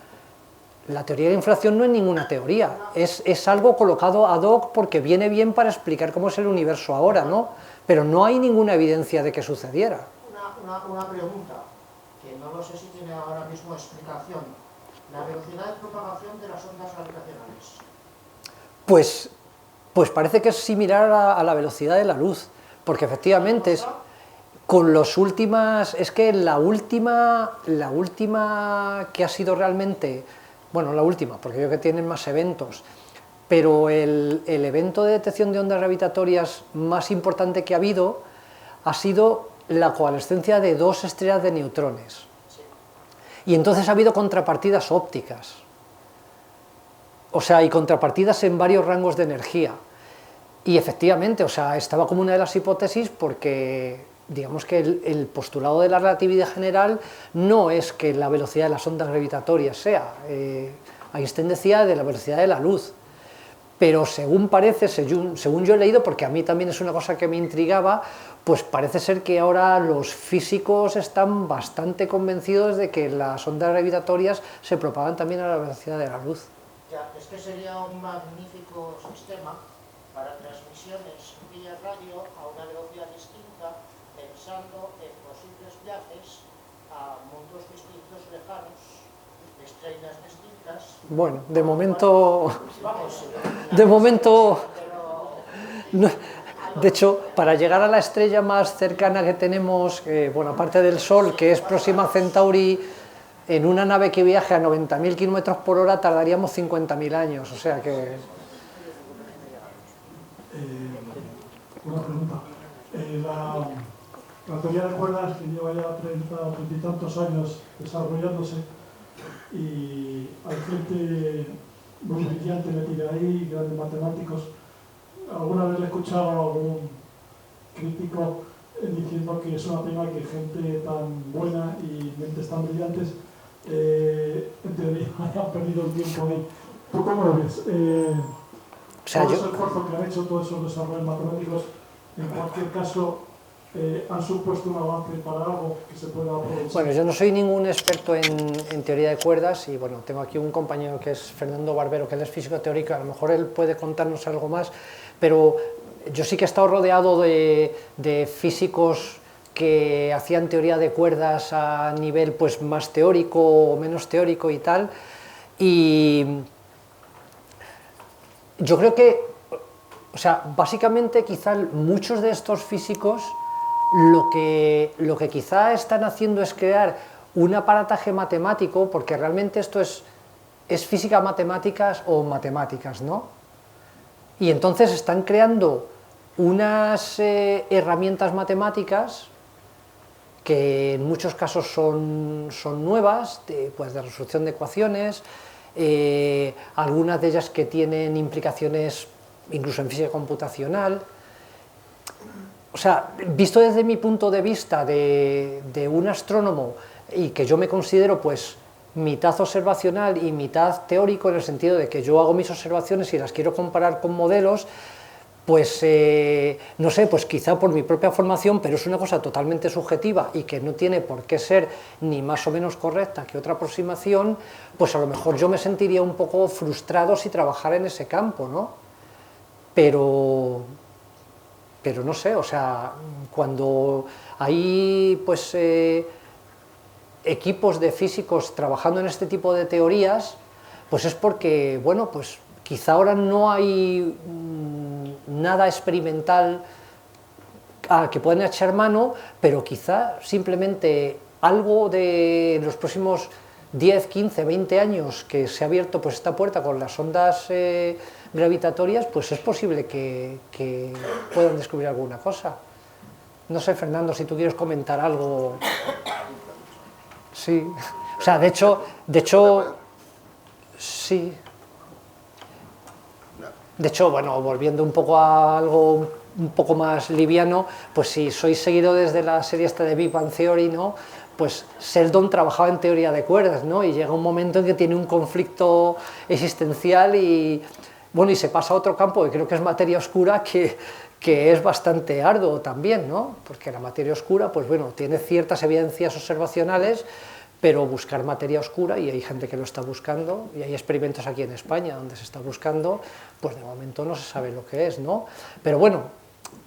La teoría de la inflación no es ninguna teoría, es algo colocado ad hoc porque viene bien para explicar cómo es el universo ahora, ¿no? Pero no hay ninguna evidencia de que sucediera. Una pregunta, que no lo sé si tiene ahora mismo explicación. La velocidad de propagación de las ondas gravitacionales. Pues parece que es similar a la velocidad de la luz, porque efectivamente es... Con los últimas, es que la última que ha sido realmente, bueno, la última, porque yo creo que tienen más eventos, pero el evento de detección de ondas gravitatorias más importante que ha habido ha sido la coalescencia de 2 estrellas de neutrones. Y entonces ha habido contrapartidas ópticas, o sea, y contrapartidas en varios rangos de energía. Y efectivamente, o sea, estaba como una de las hipótesis porque... Digamos que el postulado de la relatividad general no es que la velocidad de las ondas gravitatorias sea, Einstein decía de la velocidad de la luz, pero según parece, según yo he leído, porque a mí también es una cosa que me intrigaba, pues parece ser que ahora los físicos están bastante convencidos de que las ondas gravitatorias se propagan también a la velocidad de la luz. Ya, es que sería un magnífico sistema para transmisiones vía radio a una velocidad distinta, pensando en posibles viajes a mundos distintos, lejanos, estrellas distintas. Bueno, de momento... No, de hecho, para llegar a la estrella más cercana que tenemos, bueno, aparte del Sol, que es Próxima Centauri, en una nave que viaje a 90.000 km/h tardaríamos 50.000 años, o sea que... Una pregunta. La teoría de cuerdas, que lleva ya 30 o 30 y tantos años desarrollándose, y hay gente muy brillante metida ahí, grandes matemáticos. Alguna vez le he escuchado a algún crítico diciendo que es una pena que gente tan buena y mentes tan brillantes en teoría hayan perdido el tiempo ahí. ¿Tú cómo lo ves? O sea, todo ese esfuerzo que han hecho, todos esos desarrollos matemáticos, en cualquier caso, han supuesto un avance para algo que se pueda aprovechar. Bueno, yo no soy ningún experto en teoría de cuerdas y bueno, tengo aquí un compañero que es Fernando Barbero, que él es físico teórico, a lo mejor él puede contarnos algo más, pero yo sí que he estado rodeado de físicos que hacían teoría de cuerdas a nivel pues más teórico o menos teórico y tal, y yo creo que, o sea, básicamente quizá muchos de estos físicos lo que quizá están haciendo es crear un aparataje matemático, porque realmente esto es física matemáticas o matemáticas, ¿no? Y entonces están creando unas herramientas matemáticas que en muchos casos son nuevas, pues de resolución de ecuaciones, algunas de ellas que tienen implicaciones incluso en física computacional. O sea, visto desde mi punto de vista de un astrónomo, y que yo me considero pues mitad observacional y mitad teórico, en el sentido de que yo hago mis observaciones y las quiero comparar con modelos, pues no sé, pues quizá por mi propia formación, pero es una cosa totalmente subjetiva y que no tiene por qué ser ni más o menos correcta que otra aproximación, pues a lo mejor yo me sentiría un poco frustrado si trabajara en ese campo, ¿no? Pero no sé, o sea, cuando hay pues equipos de físicos trabajando en este tipo de teorías, pues es porque, bueno, pues quizá ahora no hay nada experimental al que puedan echar mano, pero quizá simplemente algo de los próximos 10, 15, 20 años que se ha abierto pues esta puerta con las ondas gravitatorias, pues es posible que puedan descubrir alguna cosa. No sé, Fernando, si tú quieres comentar algo. Sí, o sea, de hecho, sí. De hecho, bueno, volviendo un poco a algo un poco más liviano, pues si sois seguidores desde la serie esta de Big Bang Theory, ¿no? Pues Sheldon trabajaba en teoría de cuerdas, ¿no? Y llega un momento en que tiene un conflicto existencial y, bueno, y se pasa a otro campo que creo que es materia oscura, que es bastante arduo también, ¿no? Porque la materia oscura, pues bueno, tiene ciertas evidencias observacionales, pero buscar materia oscura, y hay gente que lo está buscando, y hay experimentos aquí en España donde se está buscando, pues de momento no se sabe lo que es, ¿no? Pero bueno,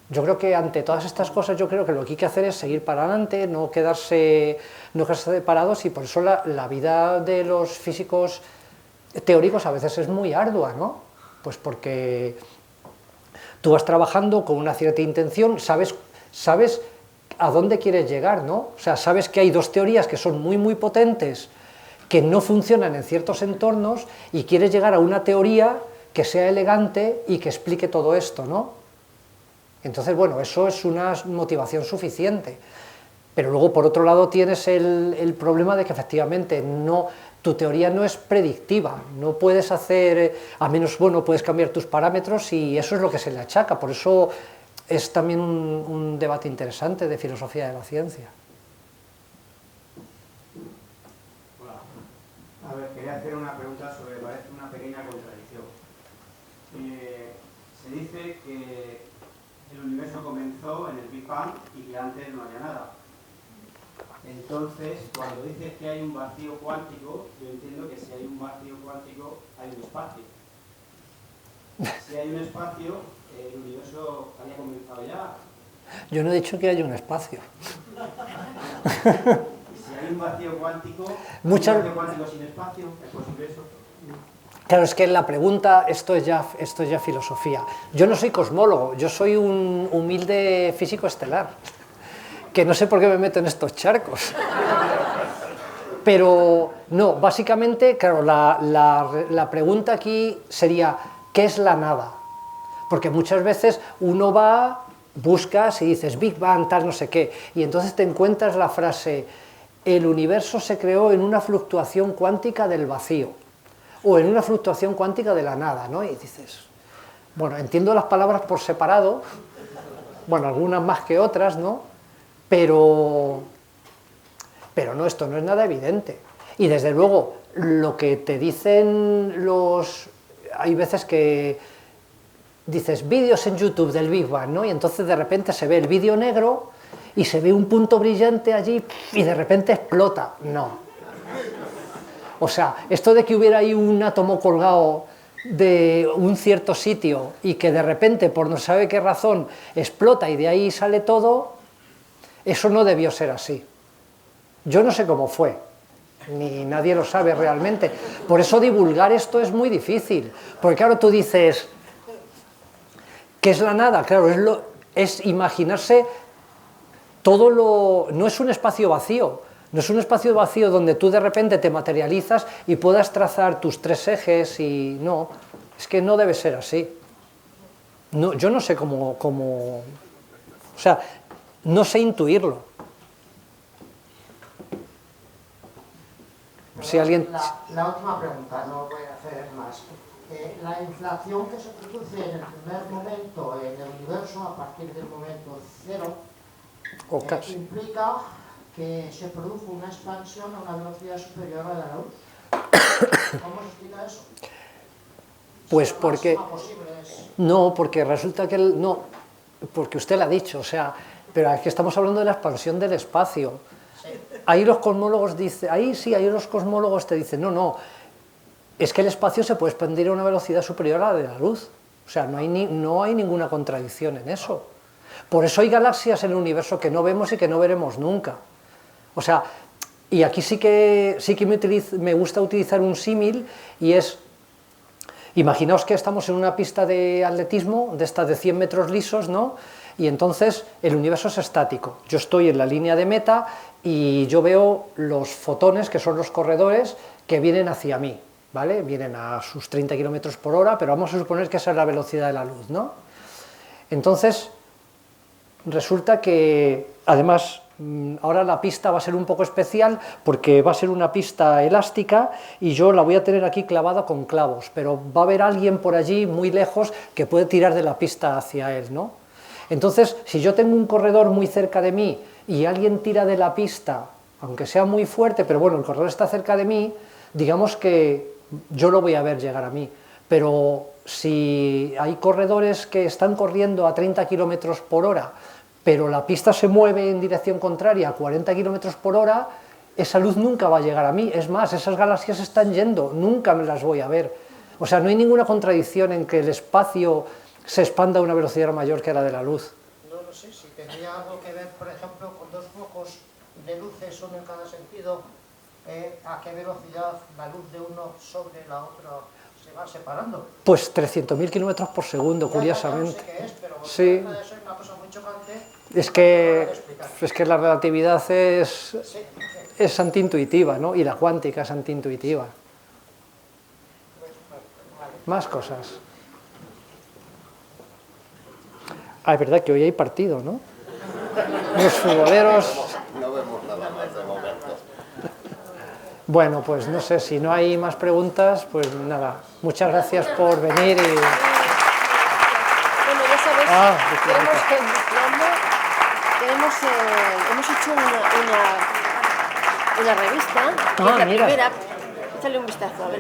yo creo que ante todas estas cosas, yo creo que lo que hay que hacer es seguir para adelante, no quedarse parados, y por eso la vida de los físicos teóricos a veces es muy ardua, ¿no? Pues porque tú vas trabajando con una cierta intención, sabes a dónde quieres llegar, ¿no? O sea, sabes que hay dos teorías que son muy potentes, que no funcionan en ciertos entornos, y quieres llegar a una teoría que sea elegante y que explique todo esto, ¿no? Entonces, bueno, eso es una motivación suficiente. Pero luego, por otro lado, tienes el problema de que efectivamente tu teoría no es predictiva, no puedes hacer, a menos, bueno, puedes cambiar tus parámetros, y eso es lo que se le achaca. Por eso es también un debate interesante de filosofía de la ciencia. Hola. A ver, quería hacer una pregunta sobre, parece una pequeña contradicción. Se dice que el universo comenzó en el Big Bang y que antes no había nada. Entonces, cuando dices que hay un vacío cuántico, yo entiendo que si hay un vacío cuántico, hay un espacio. Si hay un espacio, el universo había comenzado ya. Yo no he dicho que haya un espacio. Si hay un vacío cuántico, ¿un vacío cuántico sin espacio? ¿Es posible eso? Claro, es que la pregunta, esto es ya filosofía. Yo no soy cosmólogo, yo soy un humilde físico estelar, que no sé por qué me meto en estos charcos. Pero no, básicamente, claro, la pregunta aquí sería, ¿qué es la nada? Porque muchas veces uno va, buscas y dices Big Bang, tal, no sé qué, y entonces te encuentras la frase, el universo se creó en una fluctuación cuántica del vacío, o en una fluctuación cuántica de la nada, ¿no? Y dices, bueno, entiendo las palabras por separado, bueno, algunas más que otras, ¿no? Pero no, esto no es nada evidente. Y desde luego, lo que te dicen hay veces que dices vídeos en YouTube del Big Bang, ¿no? Y entonces de repente se ve el vídeo negro y se ve un punto brillante allí y de repente explota. No. O sea, esto de que hubiera ahí un átomo colgado de un cierto sitio y que de repente, por no sabe qué razón, explota y de ahí sale todo, eso no debió ser así. Yo no sé cómo fue, ni nadie lo sabe realmente. Por eso divulgar esto es muy difícil, porque claro, tú dices, ¿qué es la nada? Claro, es imaginarse todo no es un espacio vacío, no es un espacio vacío donde tú de repente te materializas y puedas trazar tus tres ejes y no, es que no debe ser así. No, yo no sé cómo, o sea, no sé intuirlo. Si alguien... La última pregunta, no voy a hacer más. La inflación que se produce en el primer momento en el universo, a partir del momento cero, implica que se produce una expansión a una velocidad superior a la luz. ¿Cómo se explica eso? Pues porque... No, porque resulta que... No, porque usted lo ha dicho, o sea, pero aquí estamos hablando de la expansión del espacio. Sí. Ahí los cosmólogos dicen, ahí los cosmólogos te dicen, no, es que el espacio se puede expandir a una velocidad superior a la de la luz. O sea, no hay ninguna contradicción en eso. Por eso hay galaxias en el universo que no vemos y que no veremos nunca. O sea, y aquí sí que me gusta utilizar un símil, y es, imaginaos que estamos en una pista de atletismo, de estas de 100 metros lisos, ¿no? Y entonces el universo es estático. Yo estoy en la línea de meta y yo veo los fotones, que son los corredores, que vienen hacia mí, ¿vale? Vienen a sus 30 kilómetros por hora, pero vamos a suponer que esa es la velocidad de la luz, ¿no? Entonces, resulta que, además, ahora la pista va a ser un poco especial porque va a ser una pista elástica y yo la voy a tener aquí clavada con clavos, pero va a haber alguien por allí muy lejos que puede tirar de la pista hacia él, ¿no? Entonces, si yo tengo un corredor muy cerca de mí y alguien tira de la pista, aunque sea muy fuerte, pero bueno, el corredor está cerca de mí, digamos que yo lo voy a ver llegar a mí, pero si hay corredores que están corriendo a 30 kilómetros por hora, pero la pista se mueve en dirección contraria a 40 kilómetros por hora, esa luz nunca va a llegar a mí. Es más, esas galaxias están yendo, nunca me las voy a ver. O sea, no hay ninguna contradicción en que el espacio se expanda a una velocidad mayor que la de la luz. No lo sé, si tendría algo que ver, por ejemplo, con dos focos de luces, uno en cada sentido, a qué velocidad la luz de uno sobre la otra se va separando. Pues 300.000 kilómetros por segundo, curiosamente. No sé qué es, pero sí. Eso es una cosa muy chocante. Es que la relatividad es antiintuitiva, ¿no? Y la cuántica es antiintuitiva. Más cosas. Ah, es verdad que hoy hay partido, ¿no? Los futboleros... No vemos nada más de momento. Bueno, pues no sé, si no hay más preguntas, pues nada. Muchas gracias por venir y... Bueno, ya sabes, hemos hecho una revista, que es la mira. primera, échale un vistazo, a ver.